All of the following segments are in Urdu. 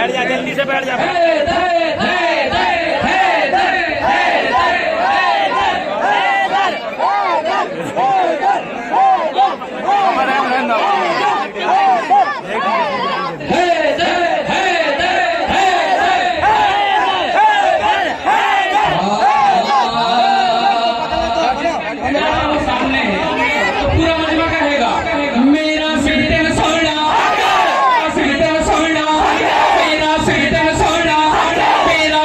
بیٹھ جا جلدی سے بیٹھ جا میرا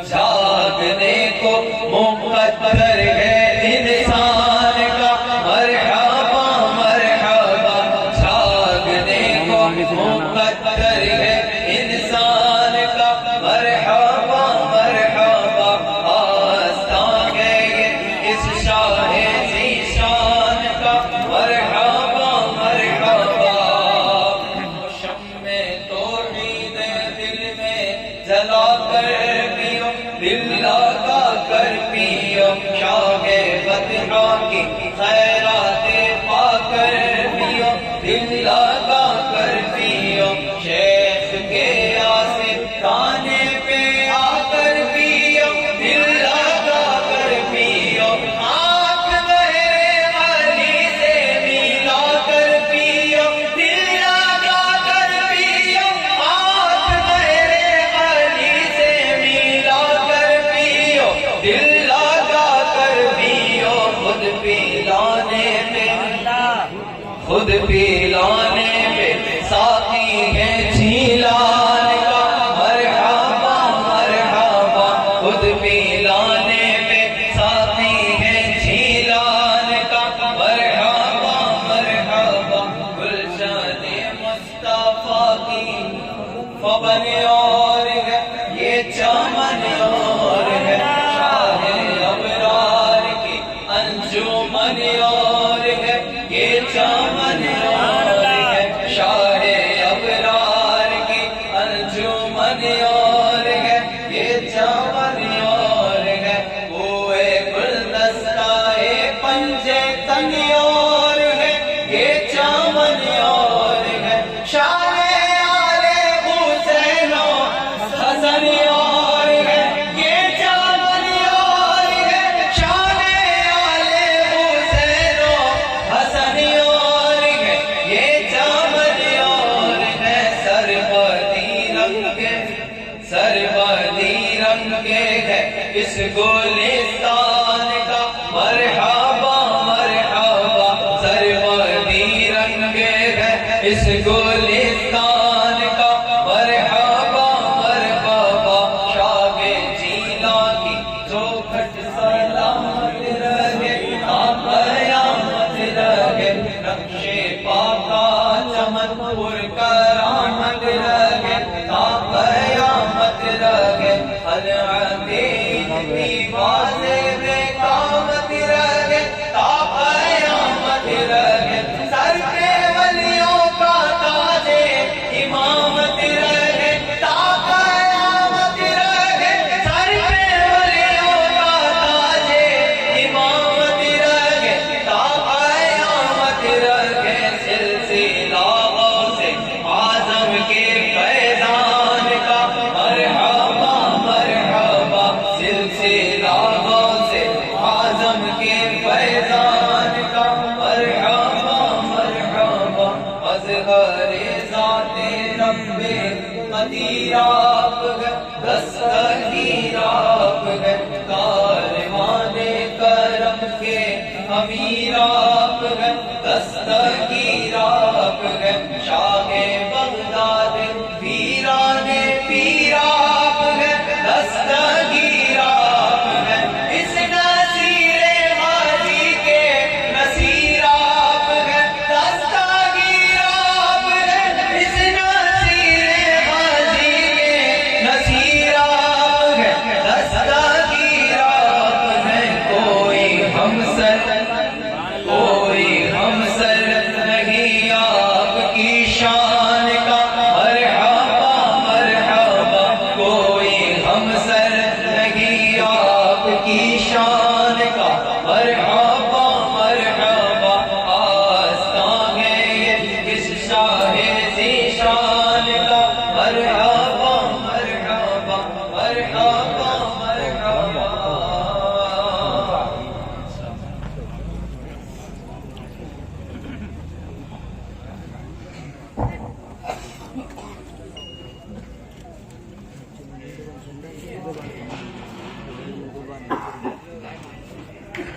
جاگنے کو مقدر ہے انسان کا مرحبا مرحبا جاگنے کو مقدر ہے انسان کا مرحبا مرحبا آستان ہے یہ اس شاہ ذیشان کا مرحبا مرحبا شمع توحید دل میں جلا کر دل لگا کر پیو شاہ فتحہ کی خیرات پا کر پیو دل لگا کر پیو شیخ کے آستانے پہ آ کر پیو دل لگا کر پیو آنکھ بہرے علی سے ملا کر پیو دل لگا کر پیو آنکھ بہرے علی سے ملا دل لگا کر پیو خود پلانے پہ ساقی ہے جھیلان کا مرحبا مرحبا خود پلانے پہ ساقی ہے جھیلان کا مرحبا مرحبا گلشن مصطفیٰ کی فبن اور ہے یہ چمن اور ہے انجمن اور ہے یہ چمن اور ہے شاہ ابرار کی انجمن اور ہے یہ چمن اور ہے کوئے گلدستہ پنجے تن اور ہے یہ چمن اور ہے شاہ آل حسین و حسن اور ہے یہ چمن اور ہے شاہ سربدی رنگ ہے اس گلستان کا مرحبا مرحبا سربدی رنگ ہے اس گلستان کا مرحبا مرحبا شاہ جیلا کی چوکھٹ سلامت رہے قیامت رہے نقش پاکا چمن پر کرامت رہے قیامت رہے العدید کی واضح بے قامت رہے قیامت رہے سر پہ ولیوں کا تاج امامت رہے قیامت رہے سر پہ ولیوں کا تاج امامت رہے قیامت رہے سلسلہ سے اعظم کے فیضان کا مرحبا مرحبا سلسلہ سے اعظم کے فیضان کا مرحبا مرحبا اظہر ذات رب قدیر آپ ہے دستگیر آپ ہے کاروان کرم کے امیر آپ ہے دستگیر آپ ہے شاہ بغداد پیران پیر آپ ہے دستگیر آپ ہے اس نصیر غازی کے نصیر آپ ہے دستگیر آپ ہے اس نصیر غازی کے نصیر آپ ہے دستگیر آپ ہے کوئی ہمسر نہیں آپ کی شان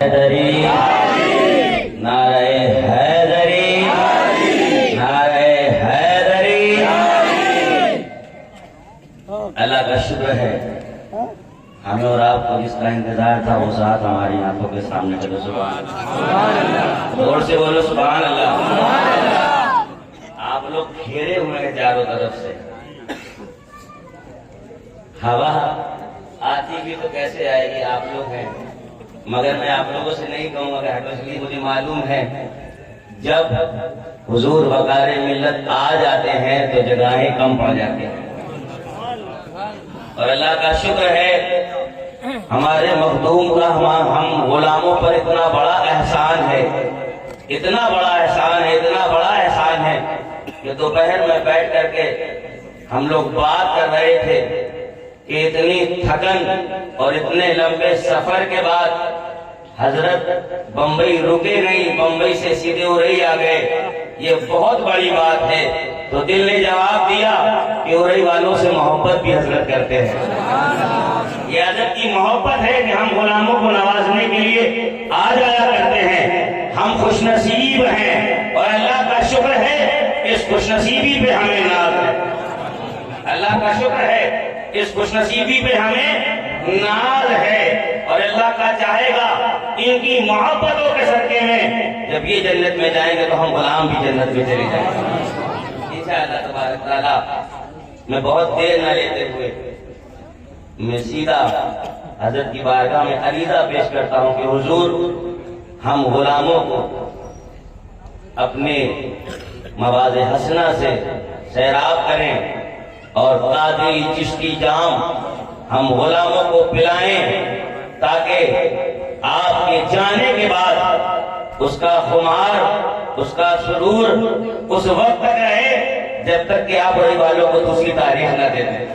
حیدری، نعرہ حیدری، نعرہ حیدری۔ اللہ کا شکر ہے ہمیں اور آپ کو جس کا انتظار تھا وہ ذات ہماری آنکھوں کے سامنے چلو۔ سبحان اللہ، زور سے بولو سبحان اللہ۔ آپ لوگ گھیرے ہوئے ہیں چاروں طرف سے، ہوا آتی بھی تو کیسے آئے گی، آپ لوگ ہیں، مگر میں آپ لوگوں سے نہیں کہوں گا کہ ہٹو، اس لیے مجھے معلوم ہے جب حضور وقار ملت آ جاتے ہیں تو جگہیں کم پڑ جاتی ہیں، اور اللہ کا شکر ہے ہمارے مخدوم کا ہم غلاموں پر اتنا بڑا احسان ہے، اتنا بڑا احسان ہے، اتنا بڑا احسان ہے کہ دوپہر میں بیٹھ کر کے ہم لوگ بات کر رہے تھے کہ اتنی تھکن اور اتنے لمبے سفر کے بعد حضرت بمبئی رکے نہیں، بمبئی سے سیدھے ارئی آ گئے، یہ بہت بڑی بات ہے۔ تو دل نے جواب دیا کہ ارئی والوں سے محبت بھی حضرت کرتے ہیں، یہ حضرت کی محبت ہے کہ ہم غلاموں کو نوازنے کے لیے آ جایا کرتے ہیں، ہم خوش نصیب ہیں، اور اللہ کا شکر ہے اس خوش نصیبی پہ ہمیں ناز ہے، اللہ کا شکر ہے اس خوش نصیبی پہ ہمیں ناز ہے، اور اللہ کا چاہے گا ان کی محبتوں کے صدقے میں جب یہ جنت میں جائیں گے تو ہم غلام بھی جنت میں چلے جائیں گے انشاءاللہ تبارک تعالیٰ۔ میں بہت دیر نہ لیتے ہوئے میں سیدھا حضرت کی بارگاہ میں عریضہ پیش کرتا ہوں کہ حضور ہم غلاموں کو اپنے مواز حسنہ سے سیراب کریں، اور قادری چشتی جام ہم غلاموں کو پلائیں، تاکہ آپ کے جانے کے بعد اس کا خمار، اس کا سرور اس وقت تک رہے جب تک کہ آپ ارئی والوں کو دوسری تاریخ نہ دے دیں۔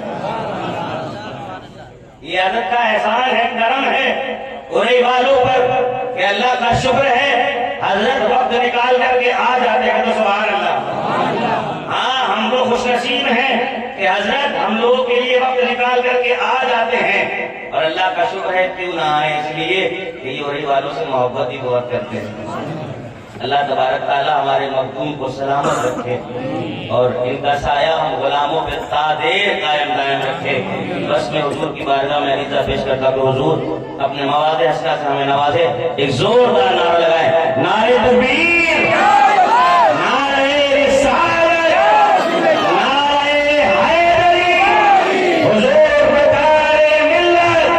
یہ حضرت کا احسان ہے، کرم ہے ارئی والوں پر کہ اللہ کا شکر ہے حضرت وقت نکال کر کے آ جاتے ہیں، تو سبحان اللہ۔ ہاں ہم لوگ خوش نصیب ہیں کہ حضرت ہم لوگوں کے لیے وقت نکال کر کے آ جاتے ہیں، اور اللہ کا شکر ہے کیوں نہ آئے، اس لیے کہ یہ ارئی والوں سے محبت ہی بہت کرتے ہیں۔ اللہ تبارک تعالیٰ ہمارے مخدوم کو سلامت رکھے، اور ان کا سایہ ہم غلاموں پہ تا دیر قائم دائم رکھے۔ بس میں حضور کی بارگاہ میں عریضہ پیش کرتا کہ حضور اپنے مواد حسنہ سے ہمیں نوازے۔ ایک زوردار نعرہ لگائیں، نعرہ تکبیر، نعرہ رسالت، نعرہ حیدری، حضور وقار ملت،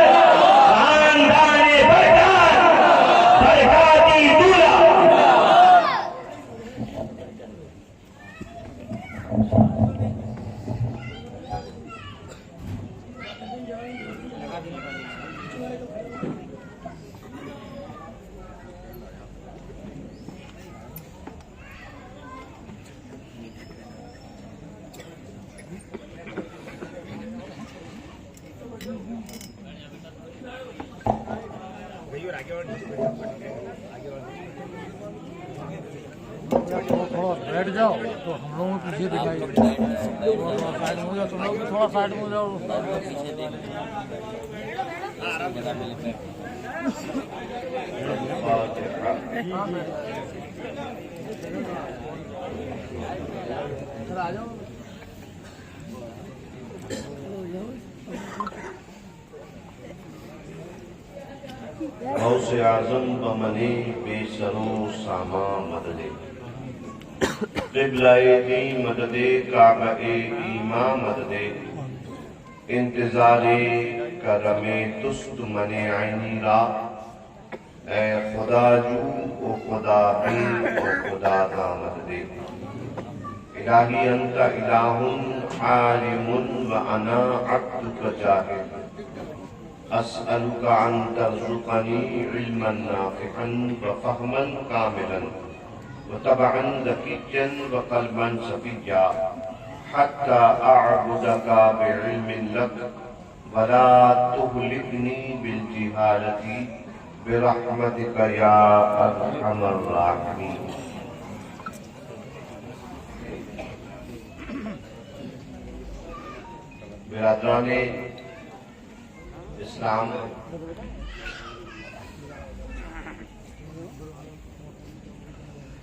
خاندان برکات، برکاتی دولہ۔ تھوڑا بیٹھ جاؤ تو ہم لوگوں کو پیچھے دکھائی تھوڑا سائڈ میں ہو جاؤ، تم لوگ بھی تھوڑا سائڈ میں ہو جاؤ۔ آ جاؤ۔ غوث اعظم بمنی بے سرو ساما مدد، قبلہ دی مدد، کعبہ ایماں مدد، انتظار کرم تست من عینی را، اے خدا جو او خدا بین او خدا دا مدد۔ الہی انت الہ عالم و انا عبدک جاہد، أسألك أن ترزقني علما نافعا وفهما كاملا وطبعا ذكيا وقلبا سفيا، حتى أعبدك بعلم لك ولا تهلكني بالجهالة برحمتك يا أرحم الراحمين۔ برادران اسلام،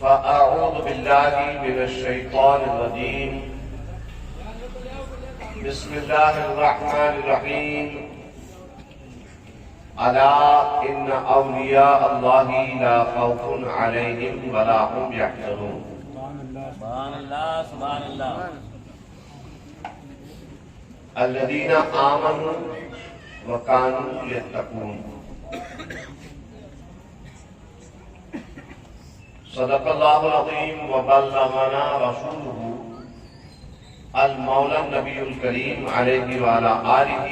فأعوذ بالله من الشيطان الرجيم بسم الله الرحمن الرحيم ألا إن أولياء الله لا خوف عليهم ولا هم يحزنون سبحان اللہ سبحان اللہ الذين آمنوا وكانوا يتقون صدق اللہ العظیم وبلغنا رسولہ المولا النبی الکریم علیہ وعلی آلہ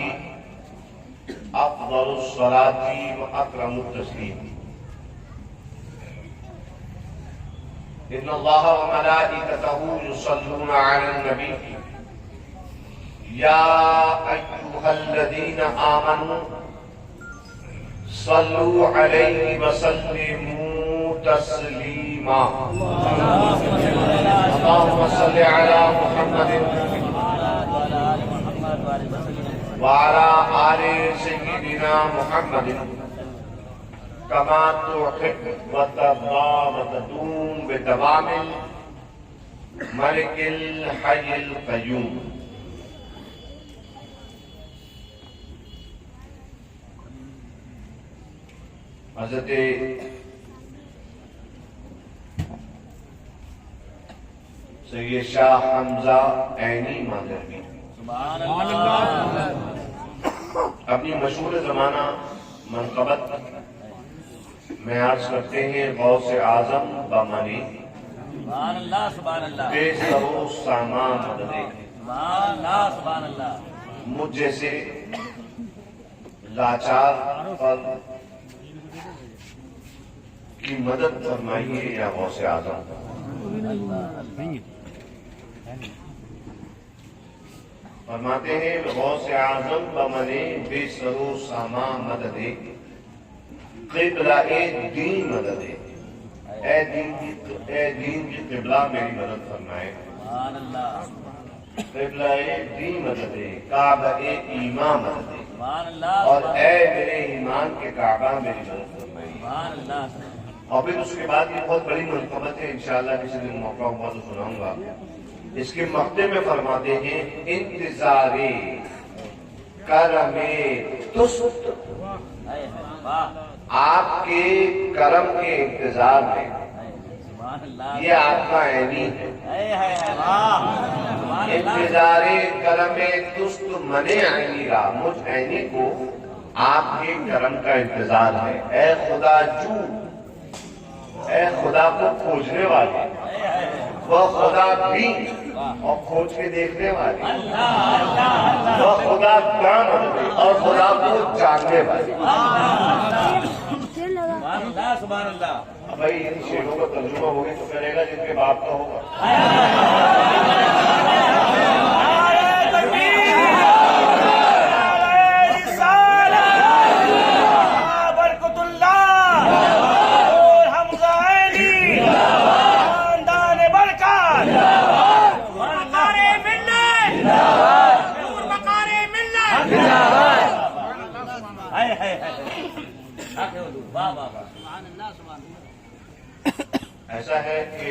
افضل الصلاة واکرم التسلیم ان اللہ وملائکتہ یصلون علی النبی یا ایہا الذین آمنوا صلوا علیہ وسلموا تسلیما اللهم صل على محمد وعلى آل سيدنا محمد كما تحب وترضى وتدوم بدوام الملك الحي القيوم حضرت سید شاہ حمزہ عینی ماندروی اپنی مشہور زمانہ منقبت میں عرض کرتے ہیں غوث اعظم بمانی سبحان اللہ سبحان اللہ بے سر و سامان مددے سبحان اللہ سبحان اللہ مجھ جیسے لاچار فرد کی مدد فرمائیے یا غوث اعظم فرماتے ہیں غوث اعظم بمنے بے سر و ساما مددے قبلہ دین مددے اے دین کی قبلہ میری مدد فرمائے سبحان اللہ قبلہ دین مددے کعبہ ایمان مددے سبحان اللہ اور اے میرے ایمان کے کعبہ میری مدد فرمائے سبحان اللہ اور پھر اس کے بعد یہ بہت بڑی منقبت ہے انشاءاللہ کسی دن موقع ہوا تو سناؤں گا اس کے مقطع میں فرماتے ہیں انتظار کرم تست آپ کے کرم کے انتظار میں سبحان اللہ یہ آپ کا عینی ہے انتظار کرم تست منے عینی را مجھ عینی کو آپ کے کرم کا انتظار ہے اے خدا جو اے خدا کو کھوجنے والے وہ خدا بھی اور کھوج کے دیکھنے والے وہ خدا جان اور خدا کو جاننے والے سبحان اللہ سبحان اللہ بھائی ان شیروں کا ترجمہ ہوگی تو کرے گا جن کے باپ کا ہوگا ایسا ہے کہ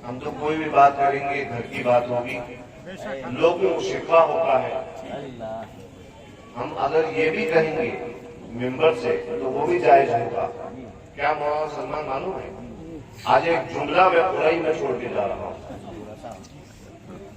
ہم تو کوئی بھی بات کریں گے گھر کی بات ہوگی لوگوں کو شکوہ ہوتا ہے ہم اگر یہ بھی کہیں گے ممبر سے تو وہ بھی جائز ہوگا کیا مولانا سلمان معلوم ہے آج ایک جملہ میں قرآن میں چھوڑ کے جا رہا ہوں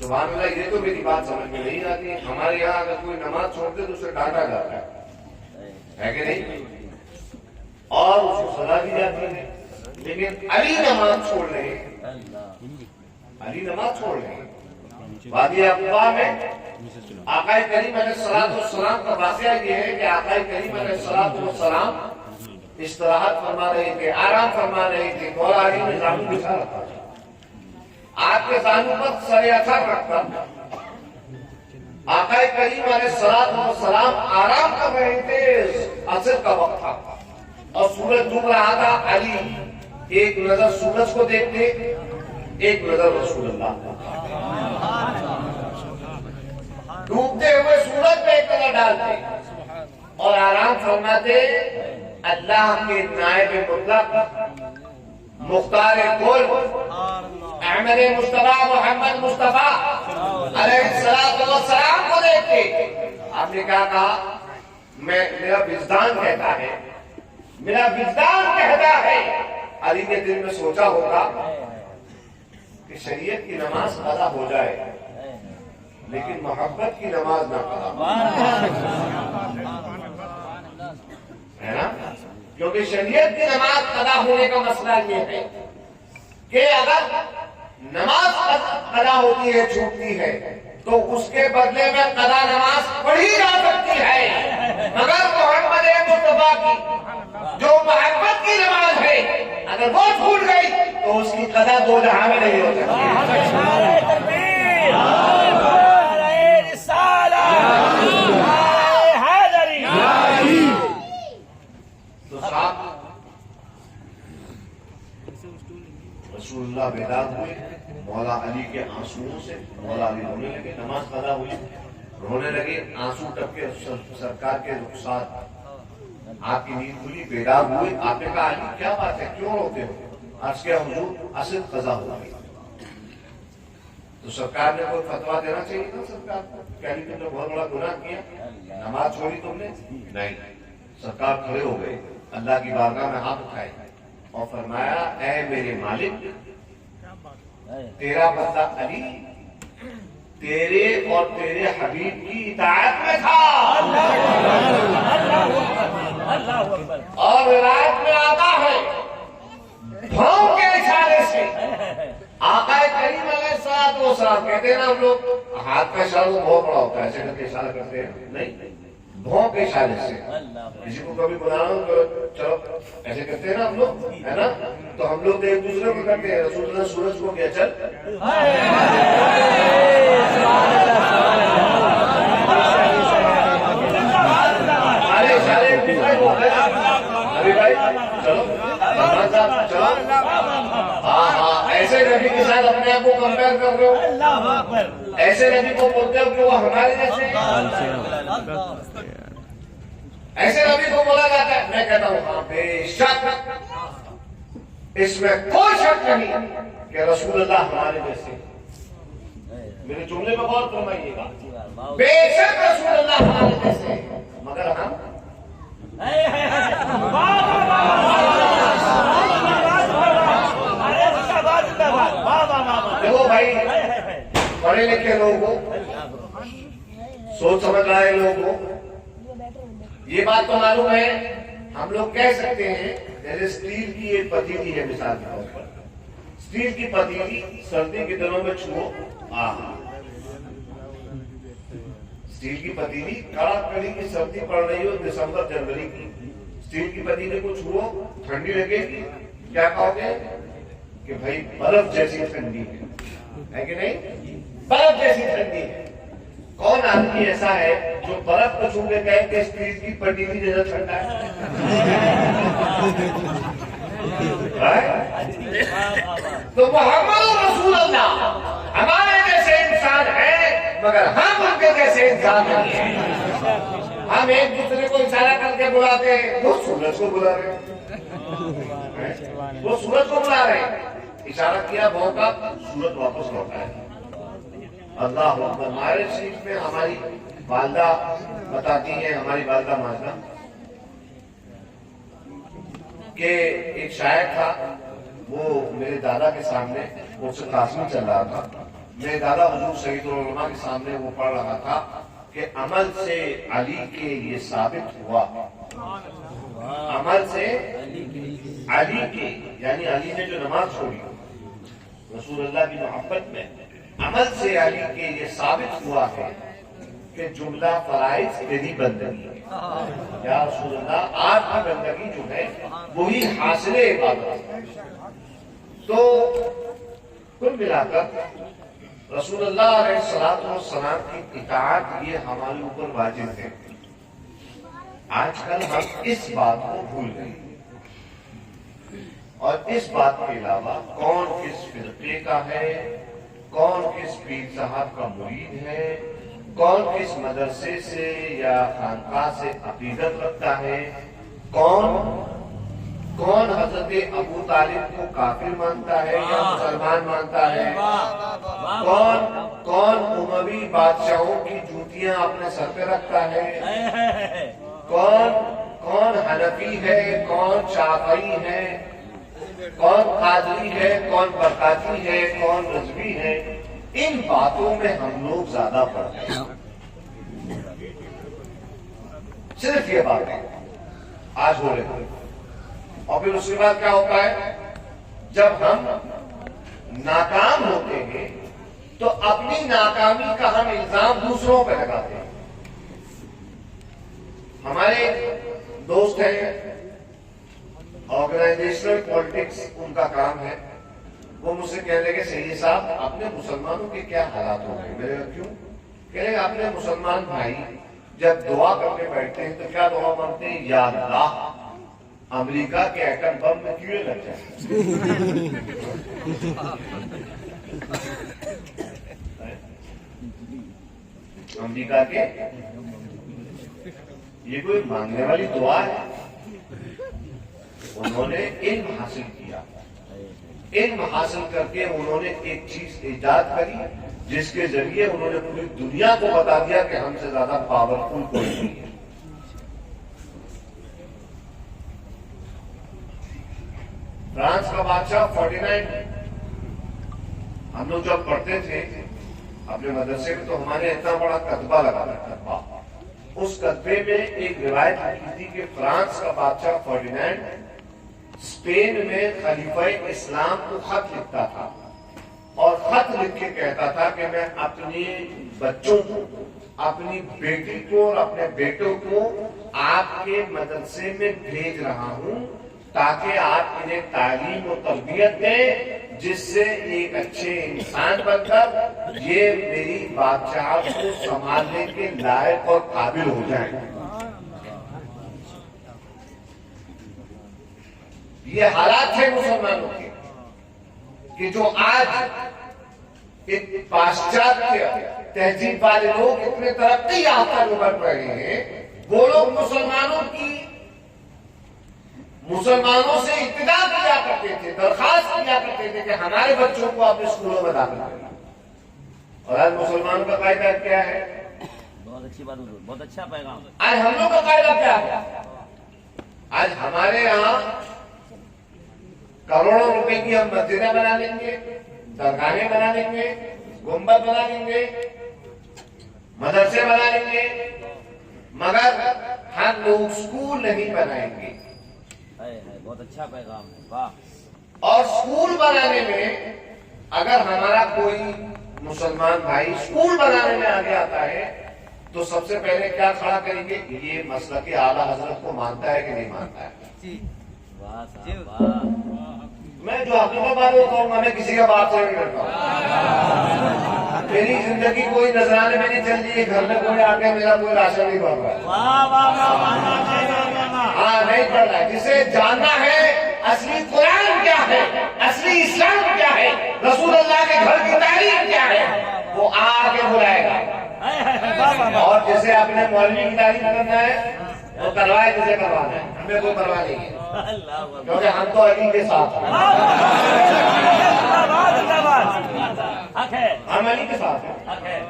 سبحان اللہ، یہ تو میری بات سمجھ میں نہیں آتی. ہمارے یہاں اگر کوئی نماز چھوڑ دے تو اسے ڈانٹا جاتا ہے کہ نہیں، اور اس کو سزا دی جاتی ہے. لیکن علی نماز چھوڑ رہے ہیں، علی نماز چھوڑ رہے ہیں. وادی اقبا میں آقا کریم علیہ السلام کا واقعہ یہ ہے کہ آقا کریم علیہ السلام استراحت فرما رہے تھے، آرام فرما رہے تھے. مولا علی نے زانو بچھا رکھا تھا، آپ کے زانو پر سر اثر رکھتا. آقا کریم علیہ السلام آرام کر رہے تھے، عصر کا وقت تھا اور سورج ڈوب رہا تھا. علی ایک نظر سورج کو دیکھتے، ایک نظر رسول اللہ کو. ڈوبتے ہوئے سورج پہ ایک نظر ڈالتے اور آرام فرماتے. اللہ کے نائب مطلق مختار کل احمد مصطفیٰ محمد مصطفیٰ علیہ السلام کو دیکھتے آپ نے کیا کہا؟ میرا وجدان کہتا ہے، میرا وجدان کہتا ہے. علی نے دل میں سوچا ہوگا کہ شریعت کی نماز قضا ہو جائے لیکن محبت کی نماز نہ قضا ہے نا. کیونکہ شریعت کی نماز قضا ہونے کا مسئلہ یہ ہے کہ اگر نماز قضا ہوتی ہے، چھوٹتی ہے، تو اس کے بدلے میں قضا نماز پڑھی جا سکتی ہے. مگر محمد مصطفیٰ کی جو محبت کی نماز ہے اگر وہ چھوٹ گئی تو اس کی قضا دو جہاں میں نہیں ہو سکتی. تو صاحب رسول اللہ بیدار ہوئے، مولا علی کے آنسوؤں سے مولا علی رونے لگے. نماز قضا ہوئی، رونے لگے، آنسو ٹپکے سرکار کے رخسار. آپ کی نیند کھلی، بیدار ہوئے. آپ نے کہا علی کیا بات ہے، کیوں روتے ہو؟ عرض کیا حضور عصر قضا ہو گئی. تو سرکار نے کوئی فتوا دینا چاہیے تھا سرکار کو کہ علی تم نے بہت بڑا گناہ کیا، نماز چھوڑی تم نے؟ نہیں. سرکار کھڑے ہو گئے، اللہ کی بارگاہ میں ہاتھ اٹھائے اور فرمایا اے میرے مالک، تیرا بندہ علی تیرے اور تیرے حبیب کی اطاعت میں تھا. اور روایت میں آتا ہے بھونک کے اشارے سے آقا کریم علیہ السلام کہتے ہیں نا، ہم لوگ ہاتھ کا اشارہ بہت بڑا ہوتا ہے، ایسے کر کے اشارہ کرتے ہیں نہیں، بھونک کے اشارے سے. کسی کو کبھی بلانا ہو تو چلو ایسے کرتے ہیں نا ہم لوگ، ہے نا. تو ہم لوگ ایک دوسرے کو کرتے ہیں. رسول اللہ سورج کو کیا چل ارے اشارے ایک دوسرے کو ابھی بھائی چلو چلو. ہاں ہاں، ایسے نبی کے ساتھ اپنے آپ کو کمپیئر کر رہے ہو، ایسے نبی کو بولتے ہو کہ وہ ہمارے جیسے. ایسے نبی کو بولا جاتا ہے. میں کہتا ہوں ہاں بے شک، اس میں کوئی شک نہیں کہ رسول اللہ ہمارے جیسے. میرے جملے میں غور فرمائیے گا، بے شک رسول اللہ ہمارے جیسے، مگر ہم دیکھو بھائی، پڑھے لکھے لوگ ہو، سوچ سمجھ رہے لوگ ہو، یہ بات تو معلوم ہے. ہم لوگ کہہ سکتے ہیں جیسے اسٹیل کی ایک پتیلی ہے، مثال کے طور پر اسٹیل کی پتیلی سردی کے دنوں میں چھو، اسٹیل کی پتیلی کڑی کی سردی پڑ رہی ہو دسمبر جنوری کی، اسٹیل کی پتیلی کو چھو ٹھنڈی لگے گی، کیا کہو گے کہ بھائی برف جیسی ٹھنڈی ہے کہ نہیں؟ برف جیسی ٹھنڈی ہے. کون آدمی ایسا ہے جو برف کو چھو کے کہے کہ اسٹیل کی پتیلی جیسا ٹھنڈا ہے؟ تو محمد رسول اللہ ہمارے جیسے انسان ہے، مگر ہم ان کے جیسے انسان نہیں ہیں. ہم ایک دوسرے کو اشارہ کر کے بلاتے ہیں، وہ سورج کو بلا رہے ہیں، وہ سورج کو بلا رہے ہیں. اشارہ کیا بھونکا، سورج واپس لوٹا ہے. اللہ اکبر. ہمارے شریف میں ہماری والدہ بتاتی ہیں، ہماری والدہ ماجدہ، کہ ایک شاعر تھا، وہ میرے دادا کے سامنے اس سے قاسمی چل رہا تھا. میں دادا حضور سید العلماء کے سامنے وہ پڑھ رہا تھا کہ عمل سے علی کے یہ ثابت ہوا، عمل سے علی کے یعنی علی نے جو نماز چھوڑی رسول اللہ کی محبت میں، عمل سے علی کے یہ ثابت ہوا ہے کہ جملہ فرائض تیری بندگی ہے یا رسول اللہ، آپ کی بندگی جو ہے وہی حاصل عبادت ہے۔ تو کل ملا کر رسول اللہ علیہ السلام کی اطاعت یہ ہمارے اوپر واجب ہے۔ آج کل ہم اس بات کو بھول گئے، اور اس بات کے علاوہ کون کس فرقے کا ہے، کون کس پیر صاحب کا مرید ہے، کون کس مدرسے سے یا خانقاہ سے عقیدت رکھتا ہے، کون حضرت ابو طالب کو کافر مانتا ہے یا مسلمان مانتا ہے، کون اموی بادشاہوں کی جوتیاں اپنے سر پہ رکھتا ہے، کون حنفی ہے، کون شافعی ہے، کون قادری ہے، کون برکاتی ہے، کون رضوی ہے، ان باتوں میں ہم لوگ زیادہ پڑ گئے۔ صرف یہ باتیں آج ہو رہے ہیں، اور پھر اس کے بعد کیا ہوتا ہے، جب ہم ناکام ہوتے ہیں تو اپنی ناکامی کا ہم الزام دوسروں پہ لگاتے ہیں۔ ہمارے دوست ہیں، آرگنائزیشنل پالیٹکس ان کا کام ہے، وہ مجھ سے کہنے لگے سید صاحب اپنے مسلمانوں کے کیا حالات ہو گئے؟ میں نے کہا کیوں؟ کہنے لگے اپنے مسلمان بھائی جب دعا کرنے بیٹھتے ہیں تو کیا دعا مانگتے ہیں؟ یا اللہ امریکہ کے ایٹم بم میں کیڑے لگ جائیں۔ امریکہ کے یہ کوئی مانگنے والی دعا ہے؟ انہوں نے علم حاصل کیا، علم حاصل کر کے انہوں نے ایک چیز ایجاد کری جس کے ذریعے انہوں نے پوری دنیا کو بتا دیا کہ ہم سے زیادہ پاورفل کوئی نہیں ہے۔ فرانس کا بادشاہ فرڈینینڈ، ہم لوگ جب پڑھتے تھے اپنے مدرسے میں تو ہمارے اتنا بڑا کتبہ لگا تھا، کتبہ، اس کتبے میں ایک روایت لکھی تھی کہ فرانس کا بادشاہ فرڈینینڈ اسپین میں خلیفہ اسلام کو خط لکھتا تھا، اور خط لکھ کے کہتا تھا کہ میں اپنے بچوں کو، اپنی بیٹی کو اور اپنے بیٹوں کو آپ کے مدرسے میں بھیج رہا ہوں تاکہ آپ انہیں تعلیم و تربیت دیں، جس سے ایک اچھے انسان بن کر یہ میری بادشاہت کو سنبھالنے کے لائق اور قابل ہو جائیں۔ یہ حالات ہیں مسلمانوں کے کہ جو آج پاشچاتیہ تہذیب والے لوگ اتنے ترقی یافتہ جو بن رہے ہیں، وہ لوگ مسلمانوں سے ابتدا کیا کرتے تھے، درخواست کیا کرتے تھے کہ ہمارے بچوں کو اپنے اسکولوں میں داخل کریں، اور آج مسلمانوں کا قاعدہ کیا ہے؟ بہت اچھی بات، بہت اچھا پیغام۔ آج ہم لوگ کا قاعدہ کیا ہے؟ آج ہمارے یہاں کروڑوں روپے کی ہم مسجدیں بنا لیں گے، درگاہیں بنا لیں گے، گنبد بنا لیں گے، مدرسے بنا لیں گے، مگر ہم لوگ اسکول نہیں بنائیں گے۔ بہت اچھا پیغام ہے، واہ۔ اور اسکول بنانے میں اگر ہمارا کوئی مسلمان بھائی اسکول بنانے میں آگے آتا ہے تو سب سے پہلے کیا کھڑا کریں گے؟ یہ مسلک اعلیٰ حضرت کو مانتا ہے کہ نہیں مانتا ہے؟ میں جو حقیقت بات بتاؤں گا، میں کسی کا بات سے نہیں کرتا ہوں۔ میری زندگی کوئی نذرانے میں نہیں چل رہی ہے، گھر میں کوئی آ کے میرا کوئی راشن نہیں بڑھ رہا ہے، ہاں نہیں پڑھ رہا ہے۔ جسے جاننا ہے اصلی قرآن کیا ہے، اصلی اسلام کیا ہے، رسول اللہ کے گھر کی تعلیم کیا ہے، وہ آ کے بلائے گا۔ اور جسے اپنے مولوی کی تعلیم کرنا ہے وہ کروائے، جسے کروانا ہے، ہمیں کوئی پرواہ نہیں ہے، کیونکہ ہم تو علی کے ساتھ ہیں، ہم علی کے ساتھ ہیں۔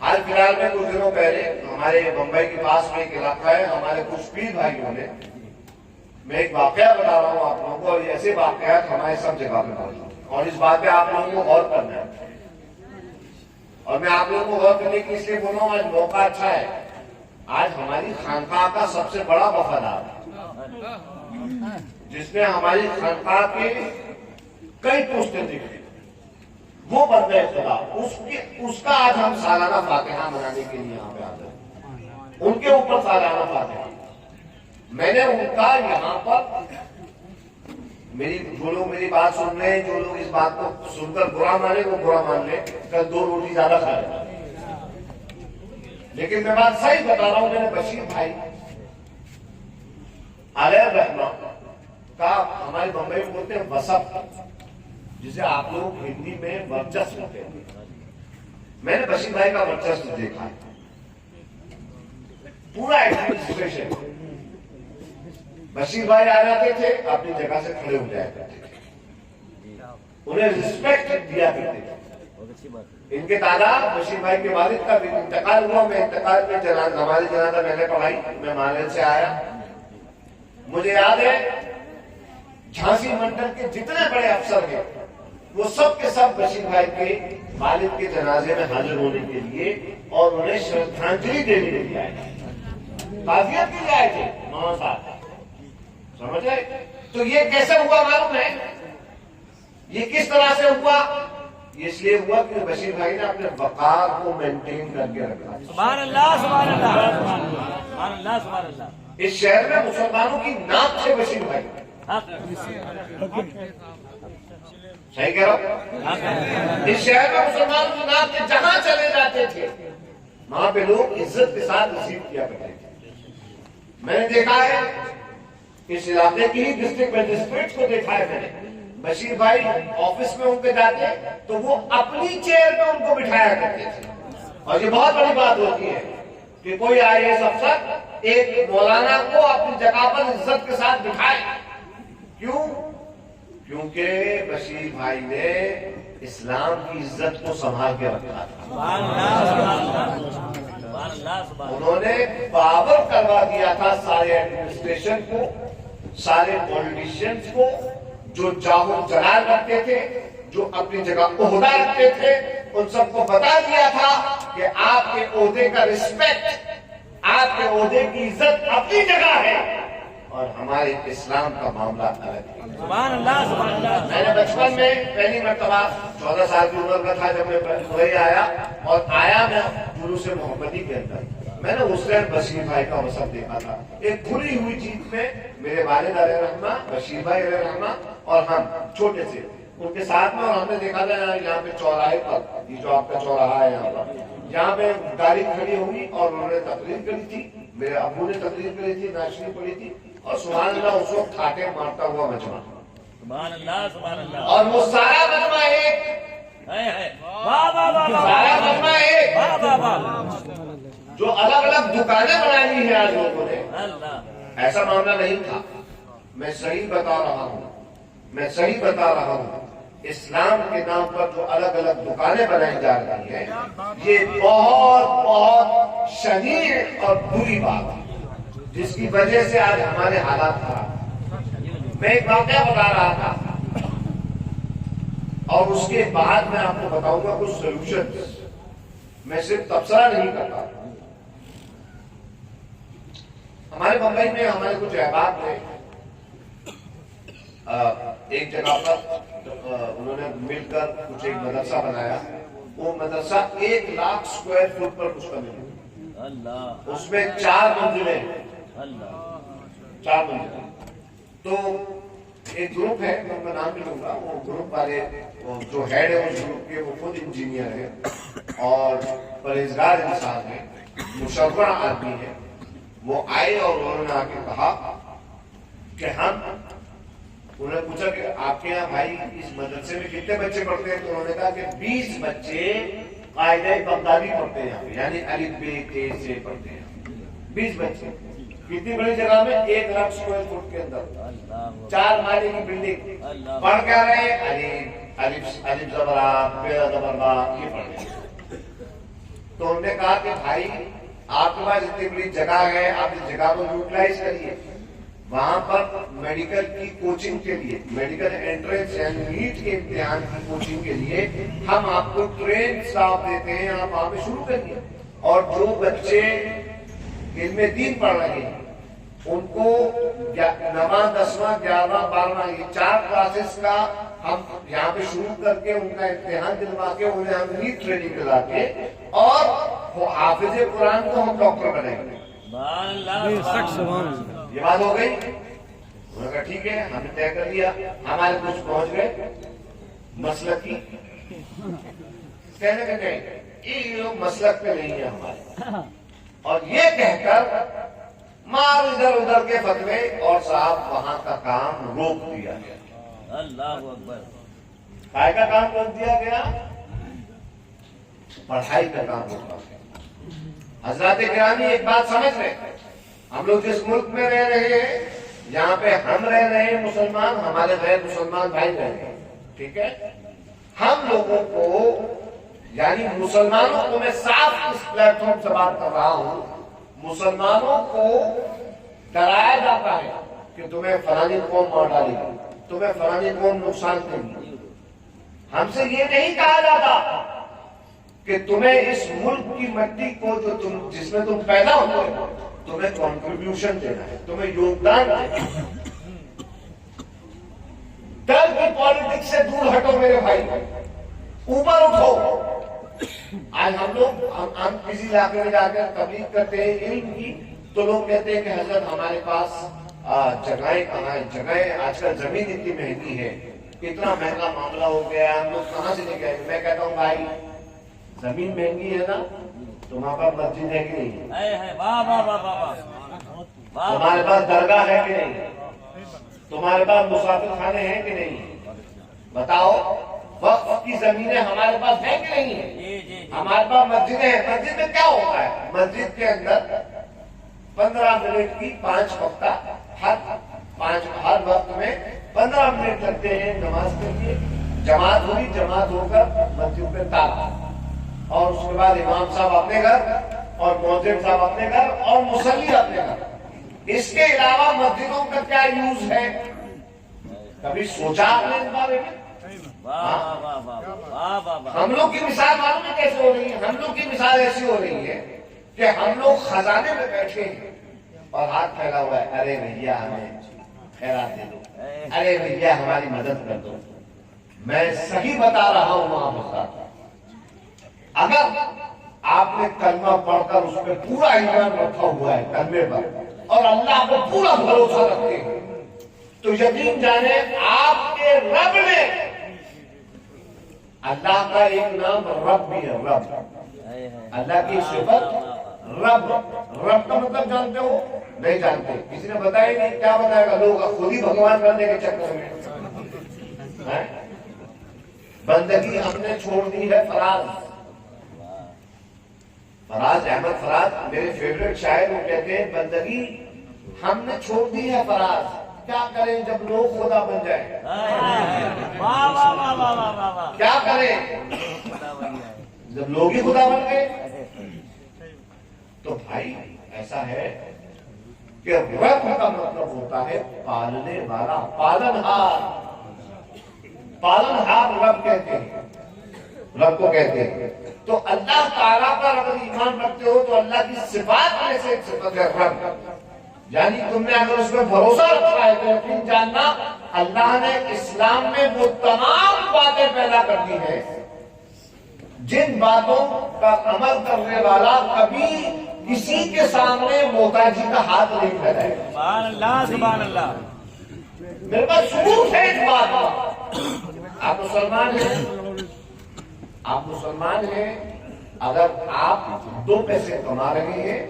حال فی الحال میں کچھ دنوں پہلے ہمارے بمبئی کے پاس میں ایک علاقہ ہے، ہمارے کچھ پیر بھائیوں نے، میں ایک واقعہ بتا رہا ہوں آپ لوگوں کو، اور ایسے واقعات ہمارے سب جگہ پہ موجود ہیں، اور اس بات پہ آپ لوگوں کو غور کرنا ہے۔ اور میں آپ لوگوں کو غور کرنے کی اس لیے بول رہا ہوں آج موقع اچھا ہے. آج ہماری خانقاہ کا سب سے بڑا وفادار جس نے ہماری خانقاہ کے کئی پوسٹیں دیکھی وہ بندہ خدا اس کا آج ہم سالانہ فاتحہ منانے کے لیے یہاں پہ آتے ہیں. ان کے اوپر سالانہ فاتحہ میں نے ان کا یہاں پر جو لوگ میری بات سن رہے ہیں, جو لوگ اس بات کو سن کر برا مانے وہ برا مان لے, کل 2 روٹی زیادہ کھا لے. لیکن میں بات صحیح بتا رہا ہوں. میں نے بشیر بھائی علیہ الرحمہ کا ہمارے بمبئی میں بولتے ہیں وصف, جسے آپ لوگ ہندی میں ورچسو کہتے ہیں. میں نے بشیر بھائی کا ورچسو دیکھا, پورا ایڈمنسٹریشن. بشیر بھائی آ جاتے تھے اپنی جگہ سے کھڑے ہو جایا کرتے تھے, انہیں رسپیکٹ دیا کرتے تھے. ان کے دادا بشیر بھائی کے والد کا بھی انتقال ہوا. میں انتقال میں ہماری جنازہ میں نے پڑھائی. میں مالیل سے آیا, مجھے یاد ہے جھانسی منڈل کے جتنے بڑے افسر ہیں وہ سب کے سب بشیر بھائی کے والد کے جنازے میں حاضر ہونے کے لیے اور انہیں شردھانجلی دینے کے لیے آئے, تعزیت کے لیے آئے تھے. ماما صاحب سمجھ گئے؟ تو یہ کیسے ہوا معلوم ہے؟ یہ کس طرح سے ہوا؟ اس لیے ہوا کہ بشیر بھائی نے اپنے وقار کو مینٹین کر کے رکھا. سبحان اللہ, سبحان اللہ, سبحان اللہ, سبحان اللہ. اس شہر میں مسلمانوں کی ناک تھے بشیر بھائی. صحیح کہہ رہا ہوں؟ اس شہر میں مسلمانوں کی ناک تھے. جہاں چلے جاتے تھے وہاں پہ لوگ عزت کے ساتھ ریسیو کیا کرتے تھے. میں نے دیکھا ہے اس علاقے کی ہی ڈسٹرکٹ مجسٹریٹ کو دیکھا ہے میں نے. بشیر بھائی آفس میں ان کے جاتے تو وہ اپنی چیئر پہ ان کو بٹھایا کرتے تھے. اور یہ بہت بڑی بات ہوتی ہے کہ کوئی IAS افسر ایک مولانا کو اپنی جگہ پر عزت کے ساتھ بٹھائے. کیوں؟ کیونکہ بشیر بھائی نے اسلام کی عزت کو سنبھال کے رکھا تھا. انہوں نے پاور کروا دیا تھا سارے ایڈمنسٹریشن کو, سارے پولیٹیشینز کو, جو جاہو جلال رکھتے تھے, جو اپنی جگہ عہدہ رکھتے تھے, ان سب کو بتا دیا تھا کہ آپ کے عہدے کا رسپیکٹ, آپ کے عہدے کی عزت اپنی جگہ ہے اور ہمارے اسلام کا معاملہ الگ ہے. سبحان اللہ, سبحان اللہ. میں نے بچپن میں پہلی مرتبہ 14 سال کی عمر کا تھا جب میں دبئی آیا, اور آیا میں جلوس محمدی کے اندر. میں نے حسین بشیر بھائی کا وصف دیکھا تھا. ایک کھلی ہوئی چیز میں میرے والد علیہ رحمہ, بشیر بھائی علیہ رحمہ اور ہم چھوٹے سے ان کے ساتھ میں. اور ہم نے دیکھا تھا یہاں پہ چوراہے پر, یہ جو آپ کا چوراہا ہے یہاں پر, یہاں پہ گاڑی کھڑی ہوئی اور انہوں نے تقریر کری تھی. میرے ابو نے تقریر کری تھی, ناشری پڑھی تھی, اور سبحان اللہ اس وقت کھاٹے مارتا ہوا مجمع. سبحان اللہ, سبحان اللہ. اور وہ سارا مجمع ایک, سارا مجمع ایک, جو الگ الگ دکانیں بنائی ہیں آج لوگوں نے, ایسا معاملہ نہیں تھا. میں صحیح بتا رہا ہوں, میں صحیح بتا رہا ہوں. اسلام کے نام پر جو الگ الگ دکانیں بنائی جا رہی ہیں یہ بہت بہت شنیع اور بری بات ہے, جس کی وجہ سے آج ہمارے حالات خراب. میں ایک واقعہ بتا رہا تھا اور اس کے بعد میں آپ کو بتاؤں گا کچھ سولوشن. میں صرف تبصرہ نہیں کرتا. ہمارے بمبئی میں ہمارے کچھ احباب نے ایک جگہ پر انہوں نے مل کر کچھ ایک مدرسہ بنایا. وہ مدرسہ 1 لاکھ اسکوائر فٹ پر کچھ بنے, اس میں 4 منزلیں, 4 منزلیں. تو ایک گروپ ہے, میں ان کا نام بھی لوں گا. وہ گروپ والے جو ہیڈ ہے اس گروپ کے, وہ خود انجینئر ہے اور پرہیزگار انسان ہے, مشرع آدمی ہے. وہ آئے اور انہوں نے آ کے کہا کہ ہم, انہوں نے پوچھا کہ آپ کے یہاں بھائی اس مدرسے میں کتنے بچے پڑھتے ہیں؟ تو انہوں نے کہا کہ 20 بچے قاعدہ بغدادی پڑھتے ہیں یہاں پہ, یعنی الف ب ت سے پڑھتے ہیں. 20 بچے کتنی بڑی جگہ میں, 1 لاکھ اسکوائر فٹ کے اندر 4 مالے کی بلڈنگ. پڑھ کیا رہے ہیں؟ الف زبر آ, ب زبر با, یہ پڑھ رہے ہیں. تو انہوں نے کہا کہ بھائی آپ کے پاس اتنی بڑی جگہ ہے, آپ اس جگہ کو یوٹیلائز کریے. وہاں پر میڈیکل کی کوچنگ کے لیے، میڈیکل انٹرنس یعنی نیٹ کے امتحان کی کوچنگ کے لیے ہم آپ کو ٹرین اسٹاف دیتے ہیں، آپ وہاں پہ شروع کریے۔ اور جو بچے علم دین پڑھ رہے ہیں ان کو 9واں 10واں 11واں 12واں یہ 4 کلاسز کا ہم یہاں پہ شروع کر کے ان کا امتحان دلوا کے انہیں ہم نیٹ ٹریننگ دلا کے اور وہ حافظ قرآن کو ہم ڈاکٹر بنائیں گے۔ یہ بات ہو گئی؟ انہوں نے کہا ٹھیک ہے، ہم نے طے کر لیا۔ ہمارے کچھ پہنچ گئے مسلکی، کہنے کہ یہ لوگ مسلک پہ نہیں ہے ہمارے، اور یہ کہہ کر مار ادھر ادھر کے فتوے، اور صاحب وہاں کا کام روک دیا گیا۔ اللہ اکبر۔ کائے کا کام روک دیا گیا؟ پڑھائی کا کام روکا گیا۔ حضرات گرامی ایک بات سمجھ رہے ہیں، ہم لوگ جس ملک میں رہ رہے ہیں، یہاں پہ ہم رہ رہے ہیں مسلمان، ہمارے غیر مسلمان بھائی رہ رہے ہیں، ٹھیک ہے؟ ہم لوگوں کو یعنی مسلمانوں کو، میں صاف اس پلیٹ فارم سے بات کر رہا ہوں، مسلمانوں کو ڈرایا جاتا ہے کہ تمہیں فلانی قوم مار ڈالے گی، تمہیں فلانی قوم نقصان دے گی۔ ہم سے یہ نہیں کہا جاتا کہ تمہیں اس ملک کی مٹی کو جو جس میں تم پیدا ہوئے تمہیں کنٹریبیوشن دینا ہے، تمہیں یوگدان دینا ہے۔ ڈر کی پالیٹکس سے دور ہٹو میرے بھائی، اوپر اٹھو۔ آج ہم کسی علاقے میں جا کر تبلیغ کرتے ہیں علم کی، تو لوگ کہتے ہیں کہ حضرت ہمارے پاس جگہیں کہاں ہیں، جگہیں آج کل زمین اتنی مہنگی ہے، اتنا مہنگا معاملہ ہو گیا، ہم لوگ کہاں سے لے کے آئیں گے؟ میں کہتا ہوں بھائی زمین مہنگی ہے نا، تمہارے پاس مسجد ہے کہ نہیں؟ واہ واہ واہ واہ۔ تمہارے پاس درگاہ ہے کہ نہیں؟ تمہارے پاس مسافر خانے ہیں کہ نہیں؟ بتاؤ، وقف کی زمینیں ہمارے پاس ہیں کہ نہیں ہیں؟ ہمارے پاس مسجدیں ہیں۔ مسجد میں کیا ہوتا ہے؟ مسجد کے اندر 15 منٹ کی 5 وقتہ، ہر وقت میں 15 منٹ لگتے ہیں نماز کے لیے۔ جماعت ہوئی، جماعت ہو کر مسجد میں تالا، اور اس کے بعد امام صاحب اپنے گھر، اور مؤذن صاحب اپنے گھر، اور مصلی اپنے گھر۔ اس کے علاوہ مسجدوں کا کیا یوز ہے؟ کبھی سوچا آپ نے اس بارے میں؟ ہم لوگ کی مثال معلوم ہے کیسے ہو رہی ہے؟ ہم لوگ کی مثال ایسی ہو رہی ہے کہ ہم لوگ خزانے میں بیٹھے ہیں اور ہاتھ پھیلا ہوا ہے، ارے بھیا ہمیں خیرات دے دو، ارے بھیا ہماری مدد کر دو۔ میں صحیح بتا رہا ہوں وہاں پر، اگر آپ نے کلمہ پڑھ کر اس پہ پورا ایمان رکھا ہوا ہے کلمے پر، اور اللہ کو پورا بھروسہ رکھتے ہیں، تو یقین جانے آپ کے رب نے، اللہ کا ایک نام رب بھی ہے، رب، اللہ کی صفت رب۔ رب کا مطلب جانتے ہو؟ نہیں جانتے، کسی نے بتایا نہیں، کیا بتائے گا؟ لوگ خود ہی بھگوان بننے کے چکر میں۔ بندگی ہم نے چھوڑ دی ہے فراز احمد فراز میرے فیوریٹ شاعر، وہ کہتے ہیں بندگی ہم نے چھوڑ دی ہے فراز، کیا کریں جب لوگ خدا بن جائیں؟ کیا کریں جب لوگ ہی خدا بن گئے؟ تو بھائی ایسا ہے کہ رب کا مطلب ہوتا ہے پالنے والا، پالنہار رب کہتے ہیں، رب کو کہتے ہیں۔ تو اللہ تعالیٰ پر اگر ایمان رکھتے ہو تو اللہ کی صفات میں سے ایک صفت ہے رب، یعنی تم نے اگر اس میں بھروسہ رکھا ہے تو یقین جاننا اللہ نے اسلام میں وہ تمام باتیں پیدا کر دی ہیں جن باتوں کا عمل کرنے والا کبھی کسی کے سامنے محتاجی کا ہاتھ نہیں پھیلائے۔ سبحان اللہ سبحان اللہ۔ میرے پاس ثبوت ہے اس بات کا۔ آپ مسلمان ہیں، اگر آپ 2 پیسے کما رہے ہیں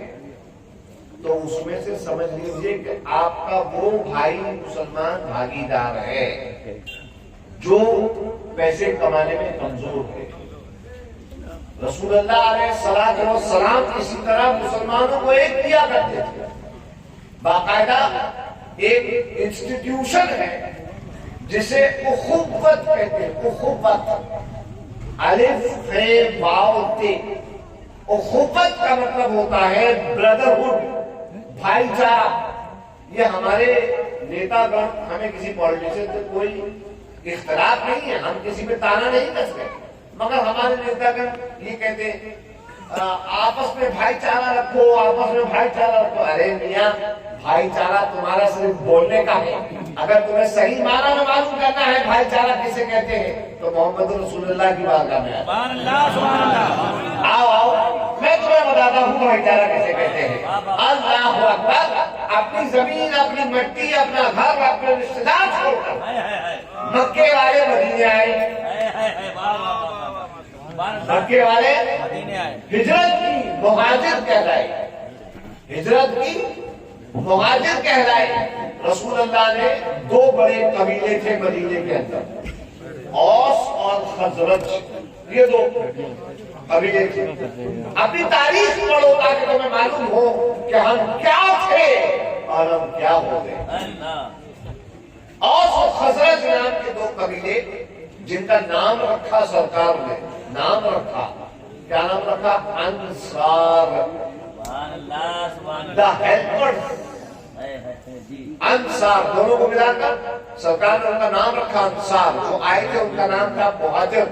تو اس میں سے سمجھ لیجئے کہ آپ کا وہ بھائی مسلمان بھاگیدار ہے جو پیسے کمانے میں کمزور ہے۔ رسول اللہ علیہ السلام اسی طرح مسلمانوں کو ایک کیا کرتے تھے۔ باقاعدہ ایک انسٹیٹیوشن ہے جسے اخوت کہتے ہیں، اخوت، الف ہے واو تے۔ اخوت کا مطلب ہوتا ہے بردرہڈ، بھائی چارہ، یہ ہمارے نیتا گن ہمیں کسی پالیٹیشین سے کوئی اختلاف نہیں ہے، ہم کسی پہ تانا نہیں کستے، مگر ہمارے نیتا گن یہ کہتے ہیں آپس میں بھائی چارہ رکھو، آپس میں بھائی چارہ رکھو۔ ارے میاں بھائی چارہ تمہارا صرف بولنے کا ہے، اگر تمہیں صحیح معنی میں معلوم کرنا ہے بھائی چارہ کسے کہتے ہیں تو محمد رسول اللہ کی بارگاہ میں آؤ میں تمہیں بتاتا ہوں بھائی چارہ کسے کہتے ہیں۔ اللہ اکبر، اپنی زمین، اپنی مٹی، اپنا گھر، اپنے رشتے دار چھوڑ کر مکے والے مدینے آئے، مکے والے ہجرت کی مہاجر کہلائے، ہجرت کی مہاجر کہلائے۔ رسول اللہ نے دو بڑے قبیلے تھے مدینے کے اندر، اوس اور خزرج، یہ دو قبیلے تھے۔ اپنی تاریخ پڑھو تاکہ تمہیں معلوم ہو کہ ہم کیا تھے اور ہم کیا ہو گئے۔ اوس اور خزرج نام کے دو قبیلے جن کا نام رکھا سرکار نے، نام رکھا، کیا نام رکھا؟ انصار، دا ہیلپرز، انصار، دونوں کو ملا کر سرکار نے ان کا نام رکھا انصار۔ جو آئے تھے ان کا نام تھا مہاجر،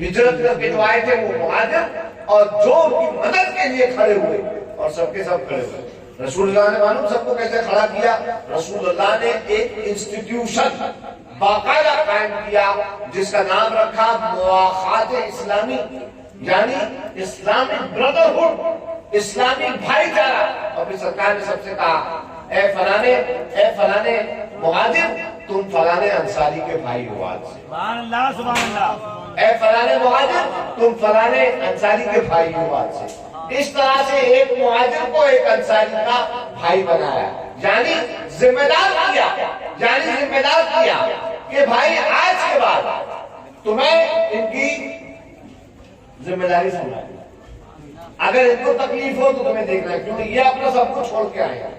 ہجرت کر کے جو آئے تھے وہ مہاجر، اور جو ان کی مدد کے لیے کھڑے ہوئے اور سب کے سب کھڑے ہوئے۔ رسول اللہ نے معلوم سب کو کیسے کھڑا کیا؟ رسول اللہ نے ایک انسٹیٹیوشن باقاعدہ قائم کیا جس کا نام رکھا مواخات اسلامی، یعنی اسلامک بردرہڈ، اسلامی بھائی چارہ۔ اور پھر سرکار نے سب سے کہا اے فلانے مہاجر، تم فلانے انصاری کے بھائی ہو آج سے۔ سبحان اللہ سبحان اللہ۔ اے فلانے مہاجر، تم فلانے انصاری کے بھائی ہو آج سے۔ اس طرح سے ایک مہاجر کو ایک انصاری کا بھائی بنایا، یعنی ذمہ دار کیا کہ بھائی آج کے بعد تمہیں ان کی ذمہ داری سنبھالنا، اگر ان کو تکلیف ہو تو تمہیں دیکھنا ہے، کیونکہ یہ اپنا سب کچھ چھوڑ کے آئے ہیں،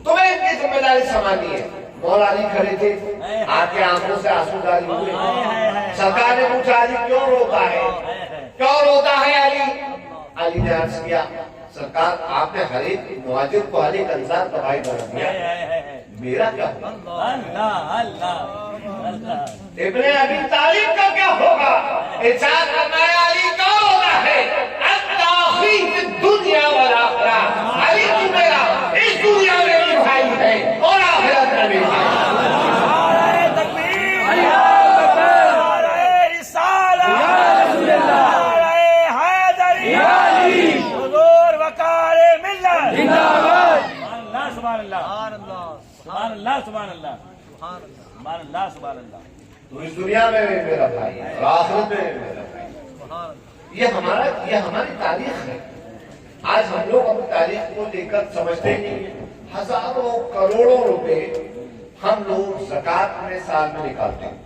تمہیں ان کی ذمہ داری سنبھالنی ہے۔ مولا علی کھڑے تھے، آپ کے آنکھوں سے آنسو جاری ہوئے۔ سرکار نے پوچھا علی کیوں روتا ہے، کیوں روتا ہے علی؟ علی نے عرض کیا سرکار آپ نے ہر ایک مہاجر کو ہر ایک انصار کا بھائی بنا دیا، میرا کیا ہوگا؟ ابن ابی طالب کا کیا ہوگا؟ ارشاد فرمایا علی کون ہوتا ہے؟ التاخی فی الدنیا والآخرہ، علی تو میرا اس دنیا میں بھی بھائی ہے اور آخرت میں بھی بھائی ہے۔ تو اس دنیا میں بھی میرا بھائی ہے اور آخرت میں بھی میرا بھائی۔ یہ ہماری تاریخ ہے۔ آج ہم لوگ اپنی تاریخ کو لے کر سمجھتے نہیں ہیں۔ ہزاروں کروڑوں روپے ہم لوگ زکوٰۃ میں سال میں نکالتے ہیں،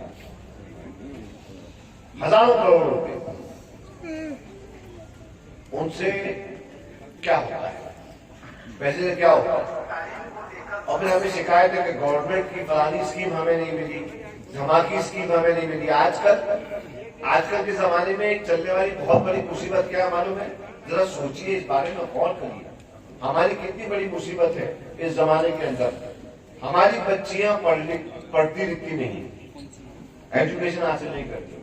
ہزاروں کروڑ روپے۔ ان سے کیا ہوتا ہے؟ پیسے سے کیا ہوتا ہے؟ اور پھر ہمیں شکایت ہے کہ گورنمنٹ کی فلانی اسکیم ہمیں نہیں ملی، دھماکی اسکیم ہمیں نہیں ملی۔ آج کل کے زمانے میں ایک چلنے والی بہت بڑی مصیبت کیا معلوم ہے؟ ذرا سوچئے، اس بارے میں غور کریے۔ ہماری کتنی بڑی مصیبت ہے اس زمانے کے اندر، ہماری بچیاں پڑھتی لکھتی نہیں، ایجوکیشن حاصل نہیں کرتی۔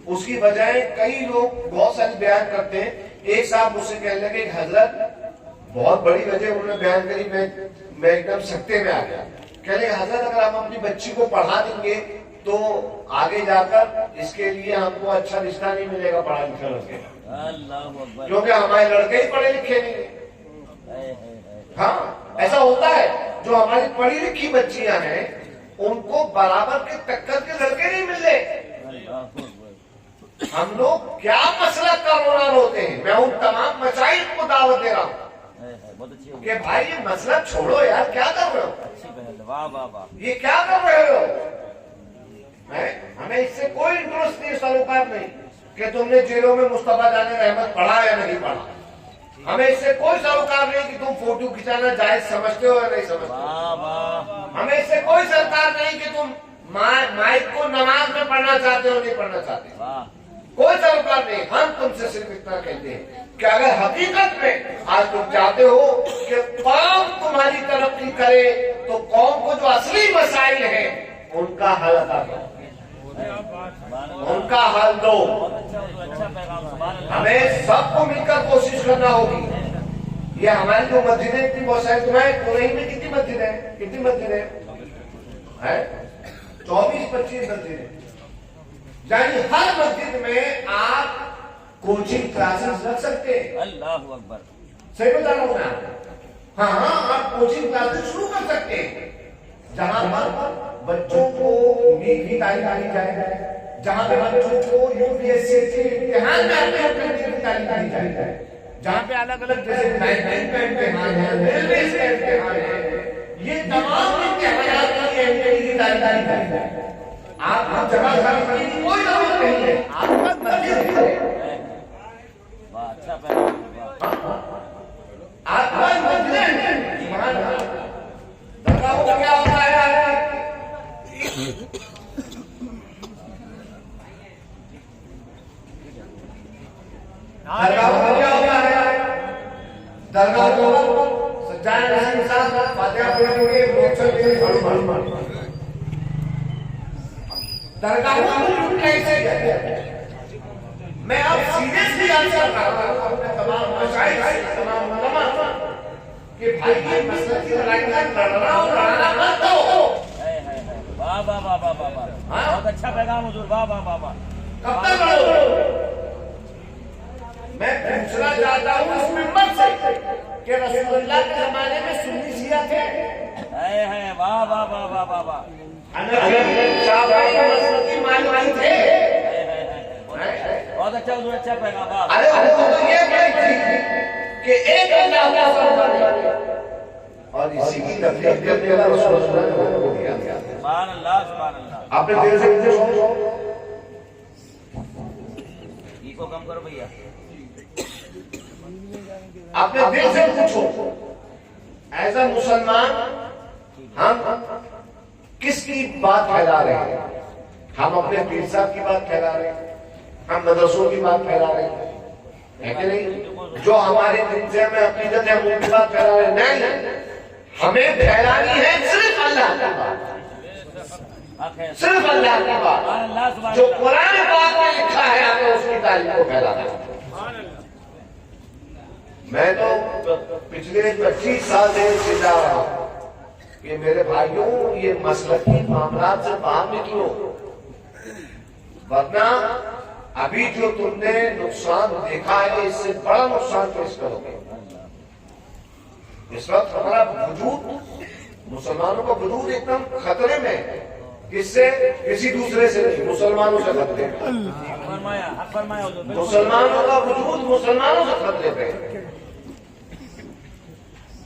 اس کی بجائے کئی لوگ بہت سارے بیان کرتے ہیں۔ ایک صاحب مجھ سے کہنے لگے کہ حضرت بہت بڑی وجہ انہوں نے بیان کری، میں ایک دم سکتے میں آ گیا۔ کہہ لیں حضرت اگر ہم اپنی بچی کو پڑھا دیں گے تو آگے جا کر اس کے لیے ہم کو اچھا رشتہ نہیں ملے گا پڑھا لکھا لڑکے، کیونکہ ہمارے لڑکے ہی پڑھے لکھے نہیں ہیں۔ ہاں ایسا ہوتا ہے، جو ہماری پڑھی لکھی بچیاں ہیں ان کو برابر کے ٹکر کے لڑکے نہیں ملتے۔ ہم لوگ کیا مسئلہ کا رونا روتے ہیں۔ میں ان تمام مسائل کو دعوت دے رہا ہوں کہ بھائی یہ مسئلہ چھوڑو یار، کیا کر رہے ہو؟ یہ کیا کر رہے ہو؟ ہمیں اس سے کوئی انٹرسٹ نہیں، سروکار نہیں کہ تم نے جیلوں میں مصطفیٰ جان رحمت پڑھا یا نہیں پڑھا۔ ہمیں اس سے کوئی سروکار نہیں کہ تم فوٹو کھینچانا جائز سمجھتے ہو یا نہیں سمجھتے۔ ہمیں اس سے کوئی سرکار نہیں کہ تم مائک کو نماز میں پڑھنا چاہتے ہو نہیں پڑھنا چاہتے۔ کوئی سروکار نہیں. ہم تم سے صرف اتنا کہتے ہیں کہ اگر حقیقت میں آج تم چاہتے ہو کہ قوم تمہاری ترقی کرے تو قوم کو جو اصلی مسائل ہیں ان کا حل عطا کرو, ان کا حل دو. ہمیں سب کو مل کر کوشش کرنا ہوگی. یہ ہماری جو مسجدیں اتنی بہت ساری, تمہیں پورے میں کتنی مسجد ہے, کتنی مسجد ہے, 24-25 مسجد. یعنی ہر مسجد میں آپ کوچنگ کلاسز رکھ سکتے ہیں. اللہ اکبر. صحیح بتا رہا ہوں میں. ہاں آپ کوچنگ کلاسز شروع کر سکتے ہیں جہاں پر بچوں کو نیک کی تعلیم دی جائے, جہاں پہ بچوں کو UPSC کے امتحان میں اپنے کرنے کی تعلیم دی جائے, جہاں پہ الگ الگ جیسے بینکنگ کا امتحان ہے, ریلویز کا امتحان ہے, یہ تمام امتحانات کی اہمیت کی تعلیم دی جائے. آپ کو جگہ خالی کی کوئی ضرورت نہیں ہے, آپ کا مسجد ہے, اچھا پیغام. آپ کا مسجد ہے. سبحان اللہ. درگاہوں کا کیا ہوتا ہے؟ درگاہوں کا کیا ہوتا ہے؟ درگاہ کو سجائے نسیم صاحب فاتحہ پڑھنے کے روچن کے بھڑ درگاہوں کو کیسے کہتے ہیں؟ میں اب سیریسلی آنسر کر رہا ہوں اپنے تمام مشاہد سے, تمام علماء کہ بھائی یہ مسئلہ کی لڑائی کا لڑنا اور لڑانا مت دو. واہ واہ واہ واہ واہ, بہت اچھا پیغام حضور. واہ واہ واہ واہ. کب تک لڑو؟ میں پوچھنا چاہتا ہوں اس ممبر سے کہ رسول اللہ کے زمانے میں سنی شیعہ تھے. واہ واہ واہ واہ واہ واہ. بہت اچھا حضور, اچھا پیغام. ارے وہ یہ کہ ایک اللہ کا فرمان اور اسی کی تفریح کرنے والا رسول اللہ کو دیا گیا. سبحان اللہ سبحان اللہ. آپ نے دل سے پوچھو, کو کم کرو بھیا. آپ نے دل سے پوچھو ایز اے مسلمان ہم کس کی بات پھیلا رہے ہیں؟ ہم اپنے پیر صاحب کی بات پھیلا رہے ہیں, ہم مدرسوں کی بات پھیلا رہے ہیں, ہے کہ نہیں؟ جو ہمارے دل سے ہمیں عقیدت ہے ان کی بات پھیلا رہے ہیں. نہیں, ہمیں پھیلانی ہے صرف اللہ کی بات, صرف اللہ کی بات. جو قرآن پاک میں لکھا ہے ہمیں اس کی تعلیم کو پھیلانا ہے. میں تو پچھلے 25 سال سے چلا رہا ہوں کہ میرے بھائیوں یہ مسلکی معاملات سے باہر نکلو, ورنہ ابھی جو تم نے نقصان دیکھا ہے اس سے بڑا نقصان فیس کرو گے. اس وقت ہمارا وجود, مسلمانوں کا وجود ایک دم خطرے میں, کس سے؟ کسی دوسرے سے نہیں, مسلمانوں سے خطرے میں. مسلمانوں کا وجود مسلمانوں سے خطرے پہ.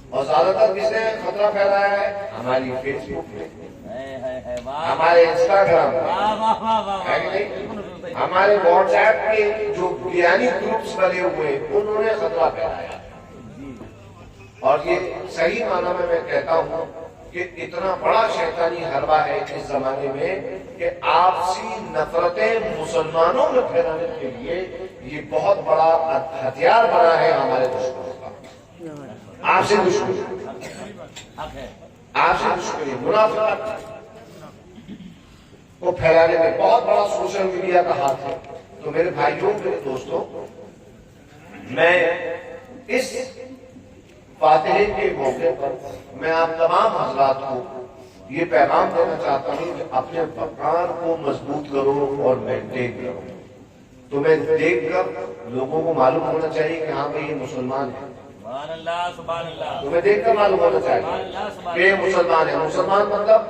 اور زیادہ تر کس نے خطرہ پھیلایا ہے؟ ہماری فیس بک میں, ہمارے انسٹاگرام میں, ہمارے واٹس ایپ کے جو بریانی گروپس بنے ہوئے انہوں نے خطرہ پھیلایا. اور یہ صحیح معنی میں کہتا ہوں کہ اتنا بڑا شیطانی حربہ ہے اس زمانے میں کہ آپسی نفرتیں مسلمانوں میں پھیلانے کے لیے یہ بہت بڑا ہتھیار بنا ہے ہمارے دشمنوں کا. آپ سے دشمنی, آپ سے دشمنی, منافقت کو پھیلانے میں بہت بڑا سوشل میڈیا کا ہاتھ ہے. تو میرے بھائیوں, میرے دوستوں, میں اس فاتحے کے موقع پر میں آپ تمام حضرات کو یہ پیغام دینا چاہتا ہوں کہ اپنے وقار کو مضبوط کرو اور مینٹین کرو. تمہیں دیکھ کر لوگوں کو معلوم ہونا چاہیے کہ ہاں بھائی یہ مسلمان ہے. تمہیں دیکھ کر معلوم ہونا چاہیے کہ یہ مسلمان ہے. مسلمان مطلب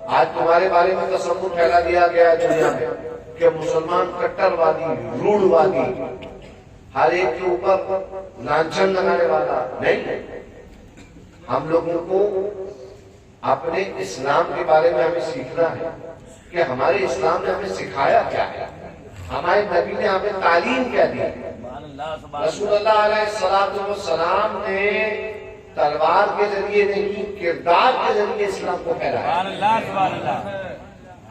آج تمہارے بارے میں تصور پھیلا دیا گیا ہے دنیا میں کہ مسلمان کٹر وادی, روڑ وادی, ہر ایک کے اوپر لانچھن لگانے والا. نہیں, ہم لوگوں کو اپنے اسلام کے بارے میں ہمیں سیکھنا ہے کہ ہمارے اسلام نے ہمیں سکھایا کیا ہے, ہمارے نبی نے ہمیں تعلیم کیا دی. رسول اللہ علیہ السلام نے تلوار کے ذریعے نہیں, کردار کے ذریعے اسلام کو پھیلایا.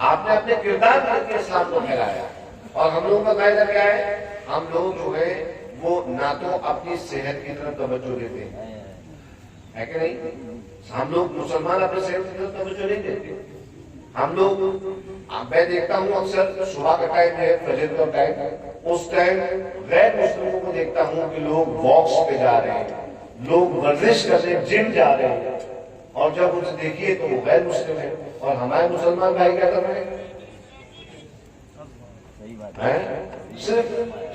آپ نے اپنے کردار کے ذریعے اسلام کو پھیلایا. اور ہم لوگوں کا قاعدہ کیا ہے؟ ہم لوگ جو ہے وہ نہ تو اپنی صحت کی طرف توجہ دیتے ہیں، ہے کہ نہیں؟ ہم لوگ مسلمان اپنی صحت کی طرف توجہ نہیں دیتے. ہم لوگ، میں دیکھتا ہوں اکثر صبح کا ٹائم ہے، فجر کا ٹائم، اس ٹائم غیر مسلموں کو دیکھتا ہوں کہ لوگ واکس پہ جا رہے ہیں، لوگ ورزش کرنے جم جا رہے ہیں، اور جب ان سے دیکھیے تو وہ غیر مسلم ہے. اور ہمارے مسلمان بھائی کیا کر رہے ہیں؟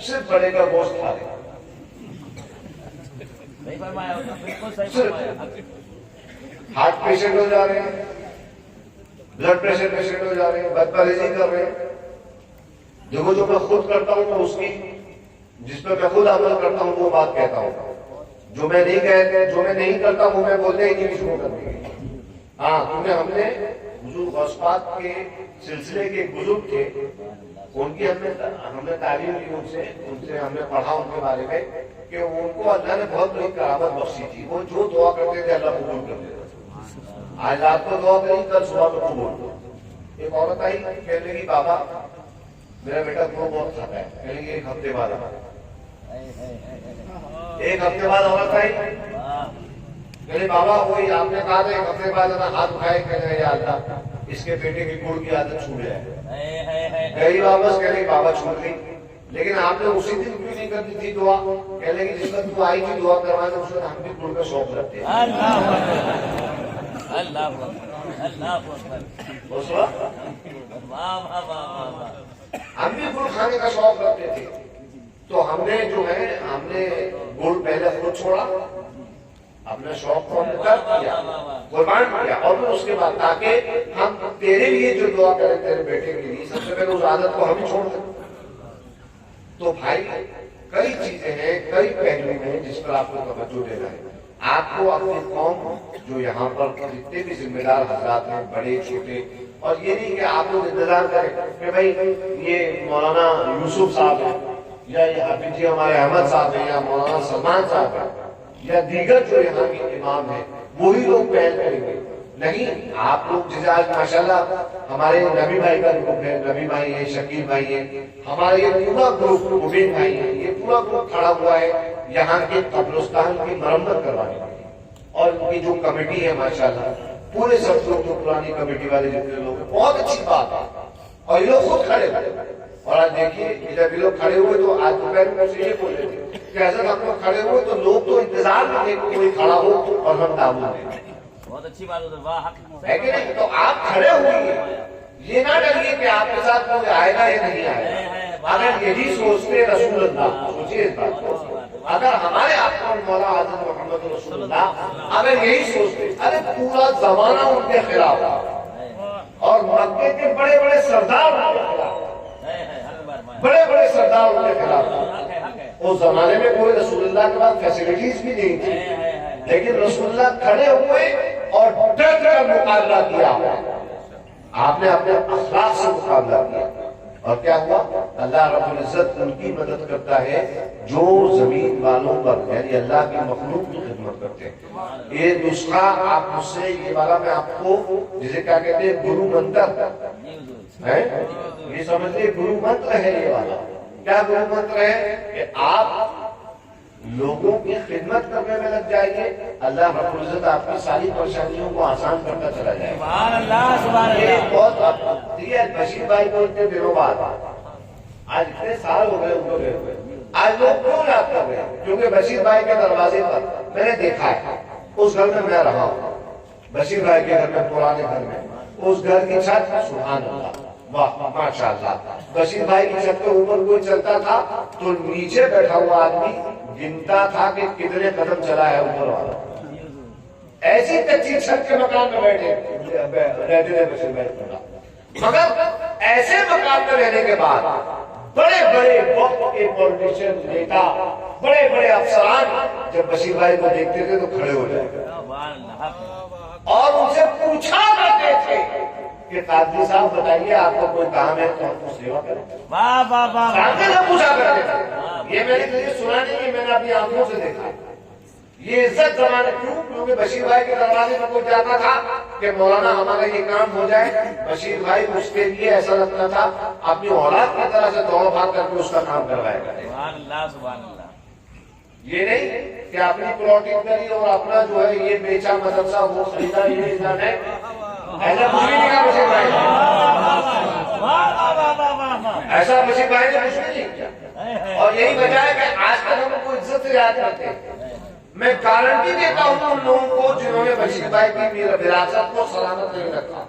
صرف بڑے کا گوشت کھا رہے ہیں. صحیح فرمایا، بالکل صحیح فرمایا. ہارٹ پیشنٹ ہو جا رہے ہیں، بلڈ پریشر پیشنٹ ہو جا رہے ہیں، بد پرہیزی کر رہے ہیں. دیکھو جو میں خود کرتا ہوں میں اس کی، جس پہ میں خود عمل کرتا ہوں وہ بات کہتا ہوں. جو میں نہیں کرتا ہوں میں بولتے ہی نہیں شروع کر دیں گے. ہاں کیونکہ ہم نے حضور غوث پاک کے سلسلے کے بزرگ تھے، ان کی ہم نے تعلیم کی، ان سے ہم نے پڑھا ان کے بارے میں کہ ان کو اللہ نے بہت بڑی کرامت بخشی تھی. وہ جو دعا کرتے تھے اللہ قبول کرتے تھے. آج رات کو دعا کری، کل صبح کو قبول. ایک عورت آئی کہنے لگی بابا میرا بیٹا گھوڑ بہت کھاتا ہے. کہنے لگی ایک ہفتے بعد عورت آئی کہنے بابا وہی آپ نے کہا تھا ایک ہفتے بعد ہاتھ اٹھائے، کہنے یا اللہ اس کے بیٹے کی گڑ کی عادت چھوٹ جائے. گئی واپس، کہنے بابا چھوٹ گئی، لیکن آپ نے اسی دن کیوں نہیں کر دی تھی دعا؟ کہنے لگی جس وقت تو آئی تھی دعا کروانے اس وقت ہم بھی گڑ کا شوق رکھتے ہیں. اس وقت ہم بھی گڑ کھانے کا شوق رکھتے تھے. تو ہم نے جو ہے ہم نے گڑ پہلے خود چھوڑا، اپنے شوق کو قربان کیا، اور پھر اس کے بعد تاکہ ہم تیرے لیے جو دعا کریں تیرے بیٹے کے لیے، سب سے پہلے اس عادت کو ہم چھوڑ دیں. تو بھائی کئی چیزیں ہیں، کئی پہلو ہیں جس پر آپ کو توجہ دینا ہے. آپ کو اپنی قوم جو یہاں پر جتنے بھی ذمہ دار حضرات ہیں بڑے چھوٹے، اور یہ نہیں کہ آپ لوگ انتظار کریں کہ بھائی یہ مولانا یوسف صاحب ہیں یا یہ حافظ جی ہمارے احمد صاحب ہیں یا مولانا سلمان صاحب ہیں یا دیگر جو یہاں کے امام ہیں وہی لوگ پہل کریں گے. نہیں، آپ لوگ جیسے آج ماشاءاللہ ہمارے نبی بھائی کا گروپ ہے، نبی بھائی ہے، شکیل بھائی ہے، ہمارا یہ پورا گروپ مبین بھائی ہے، یہ پورا گروپ کھڑا ہوا ہے یہاں کے قبرستان کی مرمت کروانے کے لیے. اور ان کی جو کمیٹی ہے ماشاءاللہ پورے سب لوگ جو پرانی کمیٹی والے جتنے لوگ ہیں، بہت اچھی بات ہے. اور یہ لوگ خود کھڑے ہوئے، اور آج دیکھیے جب یہ لوگ کھڑے ہوئے تو آج دوپہر میں سے یہ بول رہے تھے کہ حضرت ہم لوگ کھڑے ہوئے تو لوگ تو انتظار میں تھے کہ کوئی کھڑا ہو اور ہم تعاون دیں. بہت اچھی بات ہے کہ نہیں؟ تو آپ کھڑے ہوئے، یہ نہ ڈریے کہ آپ کے ساتھ کوئی آئے گا یا نہیں آئے گا. اگر یہی سوچتے رسول اللہ، سوچیے اس بات کو، اگر ہمارے آپ کو مولا حضرت محمد رسول اللہ اگر یہی سوچتے، ارے پورا زمانہ ان کے خلاف اور مکے کے بڑے بڑے سردار ان کے خلاف، بڑے بڑے سردار ان کے خلاف. اس زمانے میں کوئی رسول اللہ کے بعد فیسلٹیز بھی نہیں تھی، لیکن رسول اللہ کھڑے ہوئے اور ڈٹ کر مقابلہ کیا. آپ نے اپنے اخلاق سے مقابلہ کیا، اور کیا ہوا؟ اللہ رب العزت ان کی مدد کرتا ہے جو زمین والوں پر یعنی اللہ کی مخلوق کی خدمت کرتے ہیں. یہ نسخہ آپ مجھ سے یہ والا میں آپ کو جسے کیا کہتے ہیں گرو منتر ہے، یہ سمجھتے گرو منتر ہے. یہ والا کیا گرو منتر ہے کہ آپ لوگوں کی خدمت کرنے میں لگ جائیے، اللہ رب العزت آپ کی ساری پریشانیوں کو آسان کرتا چلا جائے. سبحان اللہ، سبحان اللہ. یہ بہت بشیر بھائی کو اتنے دنوں بعد، آج اتنے سال ہو گئے ان کو گئے ہوئے، آج لوگ کیوں یاد کر رہے ہیں؟ کیونکہ بشیر بھائی کے دروازے پر میں نے دیکھا ہے، اس گھر میں میں رہا ہوں، بشیر بھائی کے گھر میں، پرانے گھر میں، اس گھر کی چھت سبحان اللہ، واہ ماشاء اللہ. بشیر بھائی کی چھت کے اوپر کوئی چلتا تھا تو نیچے بیٹھا ہوا آدمی گنتا تھا کہ کتنے قدم چلا ہے اوپر والا. ایسی کچی چھت کے مکان میں بیٹھے رہتے تھے بشیر بھائی، مگر ایسے مکان میں رہنے کے بعد بڑے بڑے وقت کے پولیٹیشین نیتا، بڑے بڑے افسران جب بشیر بھائی کو دیکھتے تھے تو کھڑے ہو جاتے اور ان سے پوچھا کرتے تھے کہ قادری صاحب بتائیے آپ کو کوئی کام ہے تو ہم کو سیوا کریں. قادری صاحب پوچھا کرتے تھے. یہ میں نے کبھی سنا نہیں ہے، میں نے اپنی آنکھوں سے دیکھا. یہ عزت زمانے کیوں؟ کیونکہ بشیر بھائی کے دروازے میں کوئی جاتا تھا کہ مولانا ہمارا یہ کام ہو جائے، بشیر بھائی اس کے لیے ایسا لگتا تھا اپنی اولاد کی طرح سے دوڑ بھاگ کر کے اس کا کام کروائے گا. سبحان اللہ سبحان اللہ. یہ نہیں کہ اپنی پلاٹنگ کری اور اپنا جو ہے یہ بیچا مدرسہ وہ خریدا، یہ انسان ہے ایسا کچھ بھی نہیں کہا بشیر بھائی نے. ایسا بشیر بھائی نے کچھ بھی نہیں کیا. اور یہی وجہ ہے کہ آج تک ہم کو عزت سے یاد کرتے ہیں. میں گارنٹی دیتا ہوں ان لوگوں کو جنہوں نے بشیر بھائی کی وراثت کو سلامت نہیں رکھا،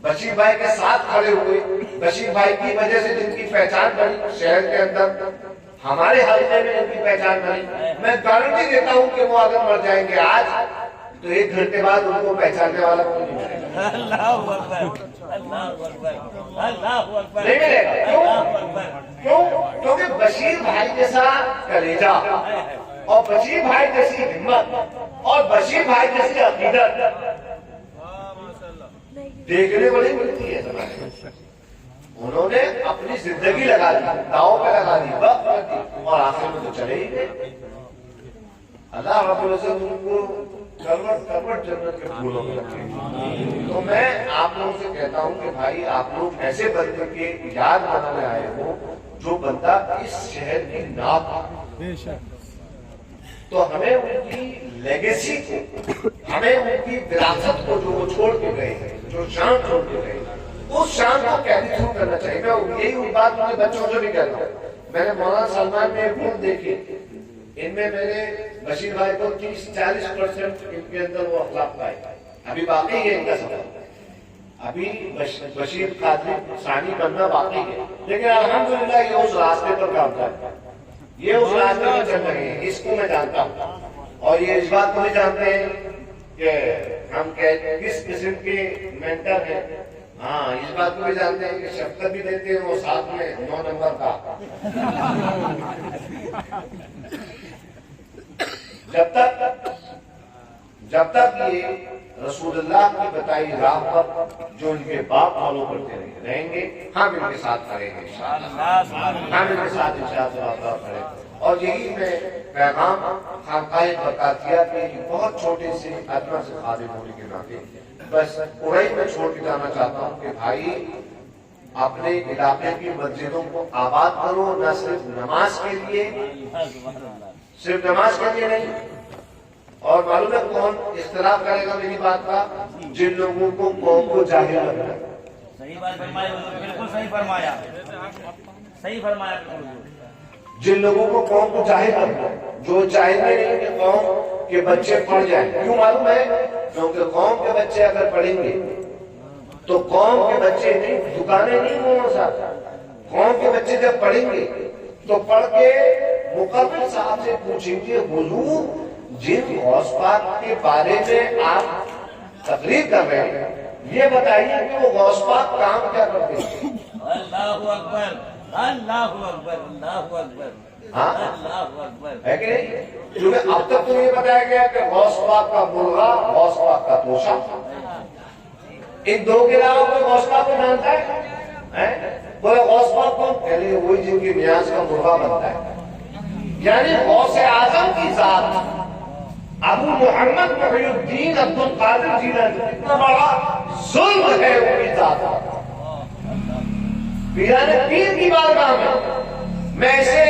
بشیر بھائی کے ساتھ کھڑے ہوئے، بشیر بھائی کی وجہ سے جن کی پہچان بنی شہر کے اندر، ہمارے حلقے میں جن کی پہچان بنی، میں گارنٹی دیتا ہوں کہ وہ اگر مر جائیں گے آج تو 1 گھنٹے بعد ان کو پہچاننے والا کوئی نہیں ملے گا. اللہ اکبر اللہ اکبر اللہ اکبر. نہیں ملے گا. کیوں؟ کیونکہ بشیر بھائی جیسا کلیجہ اور بشیر بھائی جیسی ہمت اور بشیر بھائی جیسی عقیدت دیکھنے کو نہیں ملتی ہے زمانے میں. انہوں نے اپنی زندگی لگا دی، داؤں پہ لگا دی، وقت کر دی، اور آخر میں تو چلے ہی گئے. اللہ رب العزت ان کو کروٹ جنت کے پھولوں میں رکھے. تو میں آپ لوگوں سے کہتا ہوں کہ بھائی آپ لوگ ایسے بندے کے یاد بنانے آئے ہو جو بندہ اس شہر کی ناک، تو ہمیں ان کی لیگیسی کو، ہمیں ان کی وراثت کو جو وہ چھوڑ کے گئے ہیں، جو شان چھوڑ کے گئے ہیں، اس شان کو کیری تھرو کرنا چاہیے. میں یہی بات مجھے بچوں سے بھی کہتا ہوں. میں نے مولانا سلمان میں ایک فلم دیکھی، ان میں میں نے بشیر بھائی کو 30-40% ان کے اندر وہ اخلاق پائے. ابھی باقی ہے ان کا سفر، ابھی بشیر قادری ثانی بننا باقی ہے، لیکن الحمدللہ یہ اس راستے پر کام کرتا ہے، یہ اس راستے پر چل رہے ہیں. اس کو میں جانتا ہوں اور یہ اس بات کو بھی جانتے ہیں کہ ہم کس قسم کے مینٹر ہیں. ہاں اس بات کو بھی جانتے ہیں کہ شفقت بھی دیتے ہیں وہ ساتھ میں 9 نمبر کا. جب تک یہ رسول اللہ کی بتائی راہ پر جو ان کے باپ فالو کرتے رہیں گے، ہم ان کے ساتھ کھڑے ہیں، ہم ان کے ساتھ انشاءاللہ کھڑے. اور یہی میں پیغام خانقاہ برکاتیہ کے بہت چھوٹے سے ادنا سے خادم ہونے کے ناطے بس پورے میں چھوڑ کے جانا چاہتا ہوں کہ بھائی اپنے علاقے کی مسجدوں کو آباد کرو، نہ صرف نماز کے لیے، صرف نماز کے لیے نہیں. اور معلوم ہے کون اختلاف کرے گا میری بات کا؟ جن لوگوں کو قوم کو جاہل لگتا ہے. صحیح بات فرمایا، بالکل صحیح فرمایا، صحیح فرمایا. جن لوگوں کو قوم کو جاہل لگتا ہے، جو چاہتے نہیں کہ قوم کے بچے پڑھ جائیں. کیوں معلوم ہے؟ کیونکہ قوم کے بچے اگر پڑھیں گے تو قوم کے بچے نہیں، دکانیں نہیں مولانا صاحب، قوم کے بچے جب پڑھیں گے تو پڑھ کے مقرر صاحب سے پوچھیں گے حضور جن غوث پاک کے بارے میں آپ تقریر کر رہے ہیں یہ بتائیے کہ وہ غوث پاک کام کیا کرتے ہیں. اللہ اکبر اللہ اکبر اللہ اکبر اللہ اکبر. ہے کہ نہیں؟ کیونکہ اب تک تو یہ بتایا گیا کہ غوث پاک کا مرغا، غوث پاک کا توشا. ان دو کے علاوہ کوئی غوث پاک کو جانتا ہے؟ بولے غوث پاک کون؟ پہلے وہی جن کی نیاز کا مرغا بنتا ہے. یعنی غوث اعظم کی ذات ابو محمد محی الدین عبد القادر جیلانی، اتنا بڑا ظلم ہے ان کی ذات. پیران پیر کی بارگاہ میں میں اسے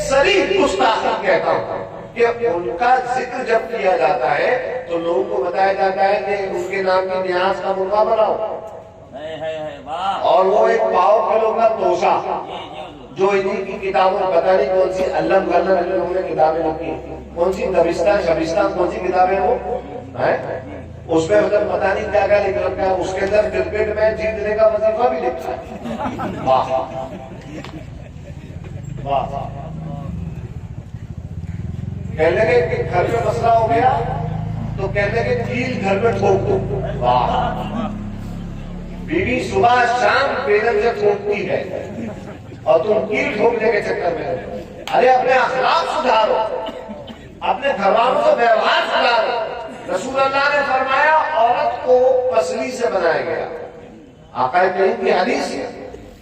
صریح گستاخی کہتا ہوں کہ ان کا ذکر جب کیا جاتا ہے تو لوگوں کو بتایا جاتا ہے کہ ان کے نام کی نیاز کا مرغا بناؤ، اور وہ 1 پاؤ کلو کا توشا جو انہی کی کتابوں پتہ نہیں کون سی علم غلم ان لوگوں نے کتابیں لکھی، کون سی دبستان شبستان کون سی کتابیں وہ ہیں، اس میں مطلب پتہ نہیں کیا کیا لکھ رکھا ہے. اس کے اندر کرکٹ میں جیتنے کا وظیفہ بھی لکھا ہے. واہ واہ. کہنے لگے کہ گھر میں مسئلہ ہو گیا تو کہنے لگے کیل گھر میں ٹھوک دو. واہ. بیوی صبح شام بیگم سے ٹھوکتی ہے اور تم کیل ٹھوکنے کے چکر میں. ارے اپنے اخلاق سدھارو، اپنے گھر والوں سے ویوہار سدھارو. رسول اللہ نے فرمایا عورت کو پسلی سے بنایا گیا. آقا کریم کی حدیث ہے،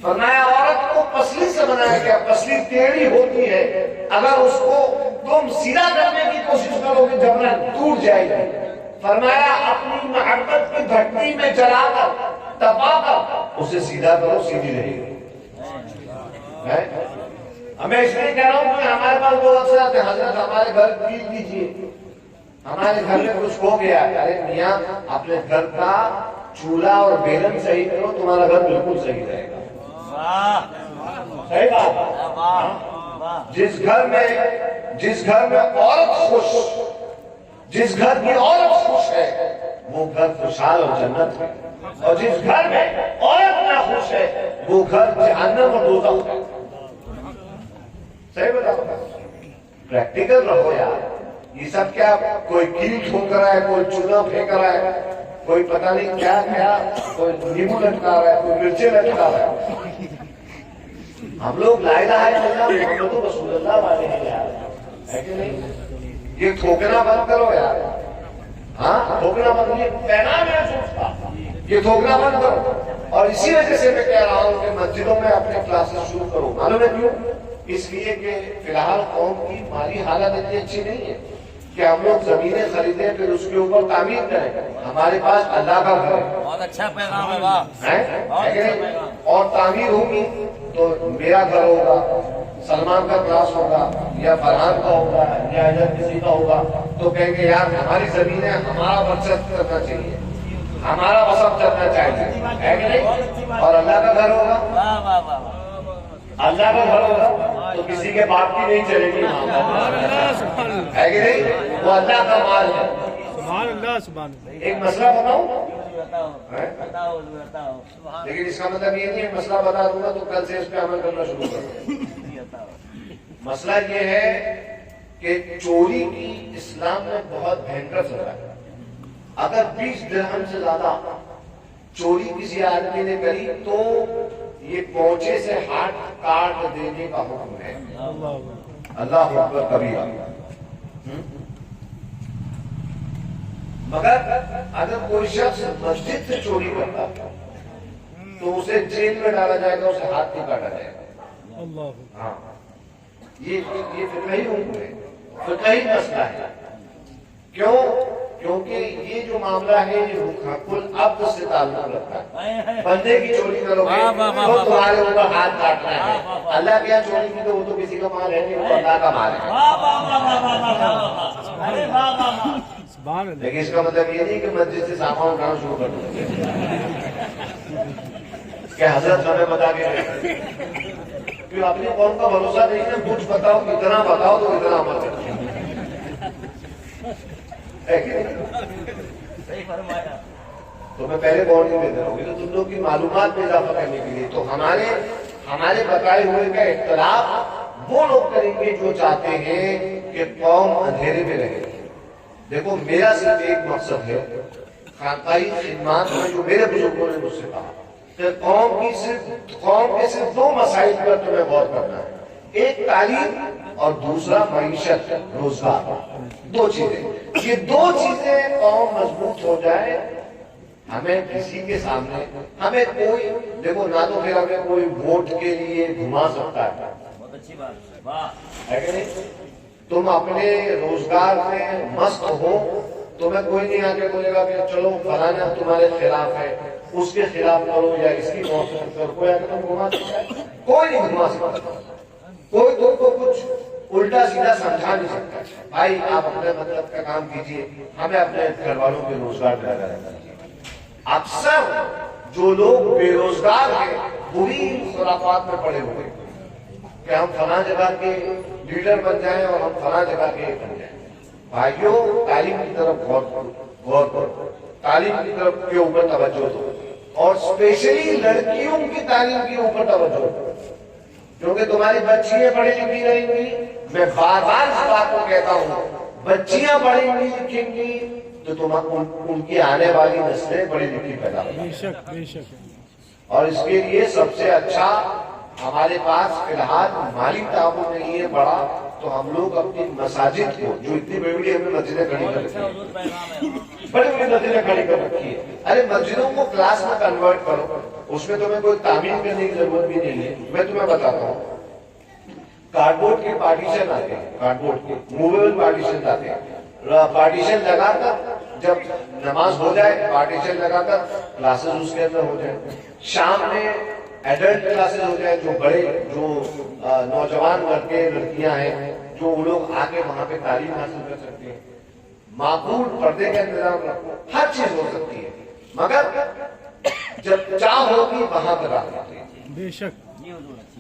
فرمایا عورت کو پسلی سے بنایا گیا. پسلی ٹیڑھی ہوتی ہے، اگر اس کو تم سیدھا کرنے کی کوشش کرو گے جبرن ٹوٹ جائے گی. فرمایا اپنی محبت کی دھڑکن مٹی میں جلا کر تپا کر اسے سیدھا کرو، سیدھی رہے گی۔ ہمیں اس لیے کہہ رہا ہوں کہ ہمارے پاس لوگ اکثر آتے ہیں، حضرت ہمارے گھر بیج دیجیے، ہمارے گھر میں کچھ ہو گیا۔ ارے میاں اپنے گھر کا چولہا اور بیلن صحیح کرو، تمہارا گھر بالکل صحیح رہے گا۔ صحیح بات۔ جس گھر میں عورت خوش، جس گھر کی عورت خوش ہے وہ گھر خوشحال اور جنت ہے، اور جس گھر میں عورت نہ خوش ہے وہ گھر جہنم اور دوزخ ہے۔ صحیح بتاؤ، پریکٹیکل رہو یار۔ یہ سب کیا کوئی کیل ٹھوک رہا ہے، کوئی چولہا پھینک رہا ہے، کوئی پتہ نہیں کیا کیا، کوئی نیمبو لٹکا رہا ہے، کوئی مرچیں لٹکا رہا ہے۔ ہم لوگ لا الہ الا اللہ محمد رسول اللہ والے ہیں یار، ہے کہ نہیں؟ یہ تھوکنا بند کرو یار۔ ہاں تھوکنا بند، یہ پیغام ہے سوچتا، یہ تھوکنا بند کرو۔ اور اسی وجہ سے میں کہہ رہا ہوں کہ مسجدوں میں اپنے کلاسز شروع کرو۔ معلوم ہے کیوں؟ اس لیے کہ فی الحال قوم کی مالی حالت اتنی اچھی نہیں ہے کہ ہم لوگ زمینیں خریدیں پھر اس کے اوپر تعمیر کریں۔ ہمارے پاس اللہ کا گھر ہے، بہت اچھا پیغام ہے، واہ۔ اور تعمیر ہوگی تو میرا گھر ہوگا، سلمان کا کلاس ہوگا، یا فرحان کا ہوگا، یا اجر کسی کا ہوگا، تو کہیں گے یار ہماری زمینیں ہمارا برچت کرنا چاہیے، ہمارا وصف کرنا چاہیے، ہے کہ نہیں؟ اور اللہ کا گھر ہوگا، واہ واہ واہ، اللہ کا گھر ہوگا تو کسی کے باپ کی نہیں چلے گی، ہے کہ نہیں؟ وہ اللہ کا مال ہے۔ سبحان اللہ، سبحان اللہ۔ ایک مسئلہ بتاؤں، بتاؤ بتاؤ، لیکن اس کا مطلب یہ نہیں ہے مسئلہ بتا دوں گا تو کل سے اس پہ عمل کرنا شروع کر دوں۔ مسئلہ یہ ہے کہ چوری کی اسلام میں بہت بھینکر سزا ہے۔ اگر 20 درہم سے زیادہ چوری کسی آدمی نے کری تو یہ پونچے سے ہاتھ کاٹ دینے کا حکم ہے۔ اللہ اکبر کبیرہ۔ مگر اگر کوئی شخص مسجد سے چوری کرتا تو اسے جیل میں ڈالا جائے گا، اسے ہاتھ نہیں کاٹا جائے گا۔ ہاں یہ فقہی حکم ہے، فقہی مسئلہ ہے۔ کیوں؟ کیونکہ یہ جو معاملہ ہے یہ حق العبد سے تعلق رکھتا ہے۔ بندے کی چوری کرو گے تو تمہارے اوپر ہاتھ کاٹنا ہے۔ اللہ کیا چوری کی تو وہ تو کسی کا مال ہے نہیں، وہ اللہ کا مال ہے۔ لیکن اس کا مطلب یہ نہیں کہ مسجد سے سامان اٹھانا شروع کر دو کہ حضرت ہمیں بتا کے کیوں اپنی قوم کا بھروسہ نہیں ہے، کچھ بتاؤ، اتنا بتاؤ تو اتنا عمل کرو۔ تو میں پہلے وارننگ دے رہا ہوں کہ تم لوگ کی معلومات میں اضافہ کرنے کے لیے تو ہمارے بتائے ہوئے کا اختلاف وہ لوگ کریں گے جو چاہتے ہیں کہ قوم اندھیرے میں رہے۔ دیکھو میرا صرف ایک مقصد ہے، خانقاہی خدمات میں جو میرے بزرگوں نے مجھ سے کہا کہ قوم کے صرف 2 مسائل پر تمہیں غور کرنا ہے، ایک تعلیم اور دوسرا معیشت، روزگار۔ 2 چیزیں، یہ 2 چیزیں قوم مضبوط ہو جائے، ہمیں کسی کے سامنے ہمیں کوئی دیکھو نہ تو پھر ہمیں کوئی ووٹ کے لیے گھما سکتا ہے، بہت اچھی بات، واہ۔ ہے کہ نہیں؟ تم اپنے روزگار میں مست ہو، تمہیں کوئی نہیں آ کے بولے گا کہ چلو فلانا تمہارے خلاف ہے، اس کے خلاف کرو یا اس کی موافقت کرو، کوئی آ کے تم گھما سکتا ہے؟ کوئی نہیں گھما سکتا، کوئی تم کو کچھ الٹا سیدھا سمجھا نہیں سکتا۔ بھائی آپ اپنے مطلب کا کام کیجئے، ہمیں اپنے گھر والوں کے روزگار میں لگا رہتا ہے۔ اکثر جو لوگ بے روزگار ہیں وہی خرافات میں پڑے ہوئے کہ ہم فلاں جگہ کے لیڈر بن جائیں اور ہم فلاں جگہ کے بن جائیں۔ بھائیوں تعلیم کی طرف غور کرو، تعلیم کی طرف کے اوپر توجہ دو، اور اسپیشلی لڑکیوں کی تعلیم کے اوپر توجہ دو، کیونکہ تمہاری بچیاں پڑھی لکھی رہیں گی۔ میں بار بار اس بات کو کہتا ہوں، بچیاں پڑھی لکھیں گی تو تم ان کی آنے والی نسلیں بڑی لکھی پیدا ہوگی۔ اور اس کے لیے سب سے اچھا ہمارے پاس فی الحال مالی تعاون نہیں ہے بڑا، تو ہم لوگ اپنی مساجد کو جو اتنی بڑی بڑی ہمیں مسجدیں کھڑی کر رکھی ہیں، بڑی بڑی مسجدیں کھڑی کر رکھی ہے، ارے مسجدوں کو کلاس میں کنورٹ کرو، اس میں تمہیں کوئی تعمیر کرنے کی ضرورت بھی نہیں ہے۔ میں تمہیں بتاتا ہوں، کارڈ بورڈ کے پارٹیشن آتے ہیں، کارڈ بورڈ کے موویبل پارٹیشن آتے ہیں، پارٹیشن لگا کر جب نماز ہو جائے پارٹیشن لگا کر کلاسز اس کے اندر ہو جائیں، شام میں ایڈلٹ کلاسز ہو جائیں، جو بڑے جو نوجوان لڑکے لڑکیاں ہیں جو وہ لوگ آگے وہاں پہ تعلیم حاصل کر سکتے ہیں، معقول پردے کا انتظام رکھو، ہر چیز ہو سکتی ہے، مگر جب چاہ ہوگی وہاں پر آ سکتے ہیں۔ بے شک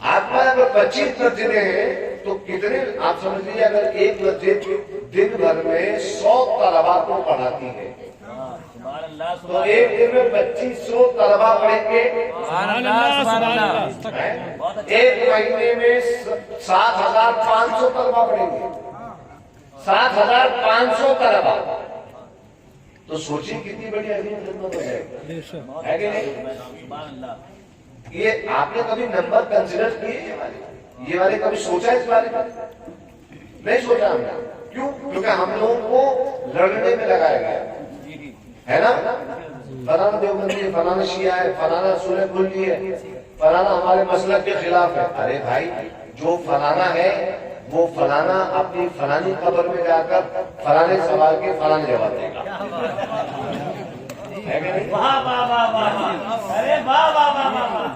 آپ کا اگر 25 مسجدیں ہیں تو کتنے آپ سمجھ لیجیے، اگر ایک مسجد دن بھر میں 100 طلبا کو پڑھاتی ہے سبحان اللہ تو سبحان ایک دن میں 2500 طلبا پڑھیں گے، اللہ سبحان اللہ ایک مہینے میں 7500 طلبا پڑھیں گے، 7500 طلبا، تو سوچیے کتنی بڑی عظیم خدمت ہو جائے گی، بے شک ہے کہ نہیں؟ سبحان اللہ یہ آپ نے کبھی نمبر کنسیڈر کیے یہ والے کبھی سوچا اس بارے میں؟ نہیں سوچا ہم نے، کیوں؟ کیونکہ ہم لوگوں کو لڑنے میں لگایا گیا ہے نا، فلانا دیوبندی ہے، فلانا شیعہ ہے، فلانا سنی کلی ہے، فلانا ہمارے مسلک کے خلاف ہے۔ ارے بھائی، جو فلانا ہے وہ فلانا اپنی فلانی قبر میں جا کر فلانے سوال کے فلانے جواب دے گا، ہے کہ نہیں؟ واہ واہ واہ واہ، ارے واہ واہ واہ واہ،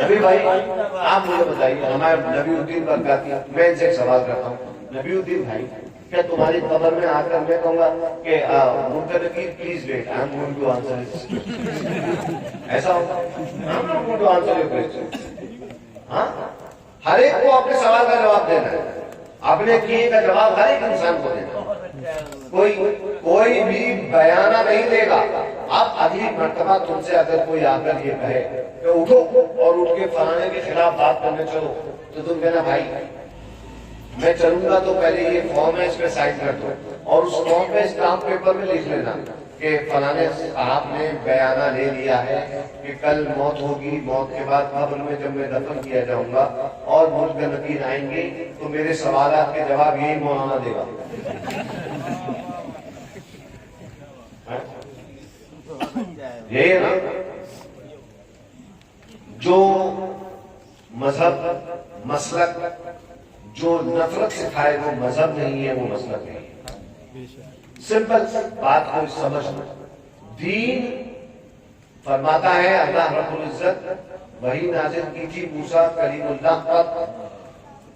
نبی بھائی آپ مجھے بتائیے، ہمارے نبی الدین برکاتی، میں ان سے ایک سوال کرتا ہوں، نبی الدین بھائی کیا تمہاری قبر میں آ کر میں کہوں گا کہ منکر نکیر please wait I am going to answer this, ایسا ہوگا؟ I am not going to answer your question. ہاں، ہر ایک کو اپنے سوال کا جواب دینا ہے، اپنے کیے کا جواب ہر ایک انسان کو دینا ہے، کوئی بھی بیانہ نہیں دے گا۔ اب اگلی مرتبہ تم سے اگر کوئی آ کر یہ کہے کہ اٹھو اور اٹھ کے فلانے کے خلاف بات کرنے چلو، تو تم کہنا بھائی میں چلوں گا تو پہلے یہ فارم ہے اس پہ سائن کر دو، اور اس فارم پہ اسٹامپ پیپر میں لکھ لینا کہ فلانے صاحب نے بیانہ لے لیا ہے کہ کل موت ہوگی، موت کے بعد قبر میں جب میں دفن کیا جاؤں گا اور منکر نکیر آئیں گے تو میرے سوالات کے جواب یہی مولانا دے گا۔ یہی ہے نا، جو مذہب مسلک جو نفرت سکھائے وہ مذہب نہیں ہے، وہ مسلک نہیں ہے۔ سمپل بات کو سمجھ، دین فرماتا ہے اللہ رب العزت وہی نازل کی تھی موسیٰ کلیم اللہ پر،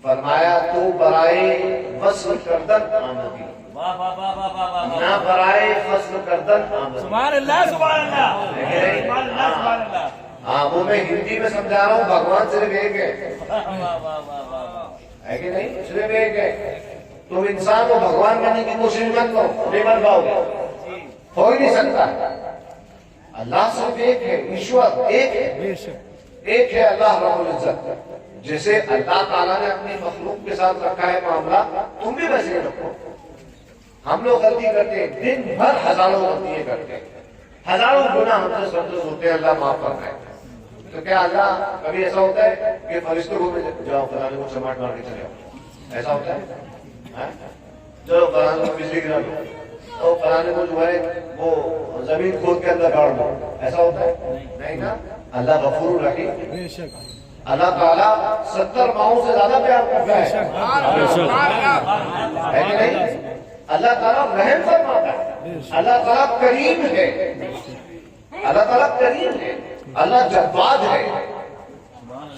فرمایا تو برائے وصل کردن آمدی، واہ واہ واہ واہ واہ واہ، نہ برائے فصل کردن آمدی۔ سبحان اللہ سبحان اللہ سبحان اللہ سبحان اللہ، ہاں وہ میں ہندی میں سمجھا رہا ہوں، بھگوان صرف ایک ہے، واہ واہ واہ واہ واہ، ہے کہ نہیں؟ صرف ایک ہے، تم انسان کو بھگوان بننے کی کوشش مت کرو، نہیں بن پاؤ گے، ہو ہی نہیں سکتا۔ اللہ صرف ایک ہے، ایشور ایک ہے، بے شک ایک ہے اللہ رب العزت۔ جیسے اللہ تعالیٰ نے اپنی مخلوق کے ساتھ رکھا ہے معاملہ، تم بھی ویسے ہی رکھو۔ ہم لوگ غلطی کرتے ہیں، دن بھر ہزاروں غلطیاں کرتے ہیں، ہزاروں گناہ ہم سے سرزد ہوتے ہیں، اللہ معاف کرتا ہے۔ تو کیا اللہ کبھی ایسا ہوتا ہے کہ فرشتوں کو جاؤ فلانے کو چماٹ مار کے چلے جاؤ، ایسا ہوتا ہے؟ ہاں؟ چلو فلانے کو بجلی گرا دو، تو فلانے کو جو ہے وہ زمین کھود کے اندر گاڑ دو، ایسا ہوتا ہے؟ نہیں نا، اللہ غفور الرحیم، بے شک اللہ تعالیٰ 70 ماؤں سے زیادہ پیار کرتا ہے کہ نہیں؟ اللہ تعالیٰ رحم فرماتا ہے، اللہ تعالیٰ کریم ہے، اللہ تعالیٰ کریم ہے، اللہ جواد ہے،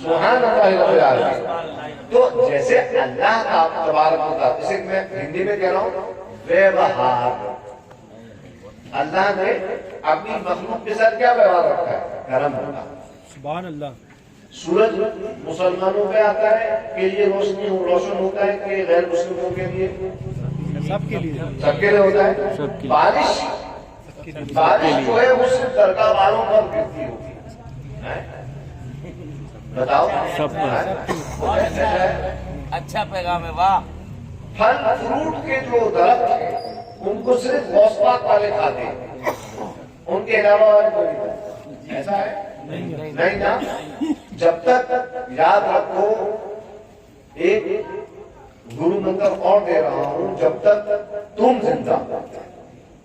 سبحان اللہ رب العالمین۔ تو جیسے اللہ کا تبارک و تعالیٰ، اسے میں ہندی میں کہہ رہا ہوں ویوہار، اللہ نے اپنی مخلوق کے ساتھ کیا ویوہار رکھا ہے؟ کرم رکھا۔ سبحان اللہ، سورج مسلمانوں پہ آتا ہے کہ یہ روشن ہوتا ہے کہ غیر مسلموں کے لیے؟ سب کے لیے، سب کے لیے ہوتا ہے۔ بارش جو ہے وہ صرف درگاہ والوں پر گرتی ہوتی ہے، بتاؤ سب اچھا پیغام ہے، واہ، پھل فروٹ کے جو درخت ہیں ان کو صرف غوث پاک والے کھاتے ہیں، ان کے علاوہ اور کوئی نہیں، ایسا ہے؟ نہیں نا۔ جب تک یاد رکھو، ایک گرو منتر اور دے رہا ہوں، جب تک تم زندہ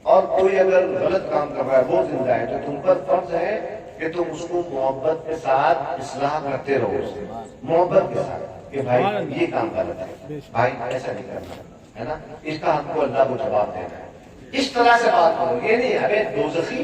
اور کوئی اگر غلط کام کر رہا ہے وہ زندہ ہے تو تم پر فرض ہے کہ تم اس کو محبت کے ساتھ اصلاح کرتے رہو، اسے محبت کے ساتھ کہ بھائی یہ کام غلط ہے، بھائی ایسا نہیں کرنا ہے نا، اس کا ہم کو اللہ کو جواب دینا ہے، اس طرح سے بات کرو۔ یہ نہیں ارے دوزخی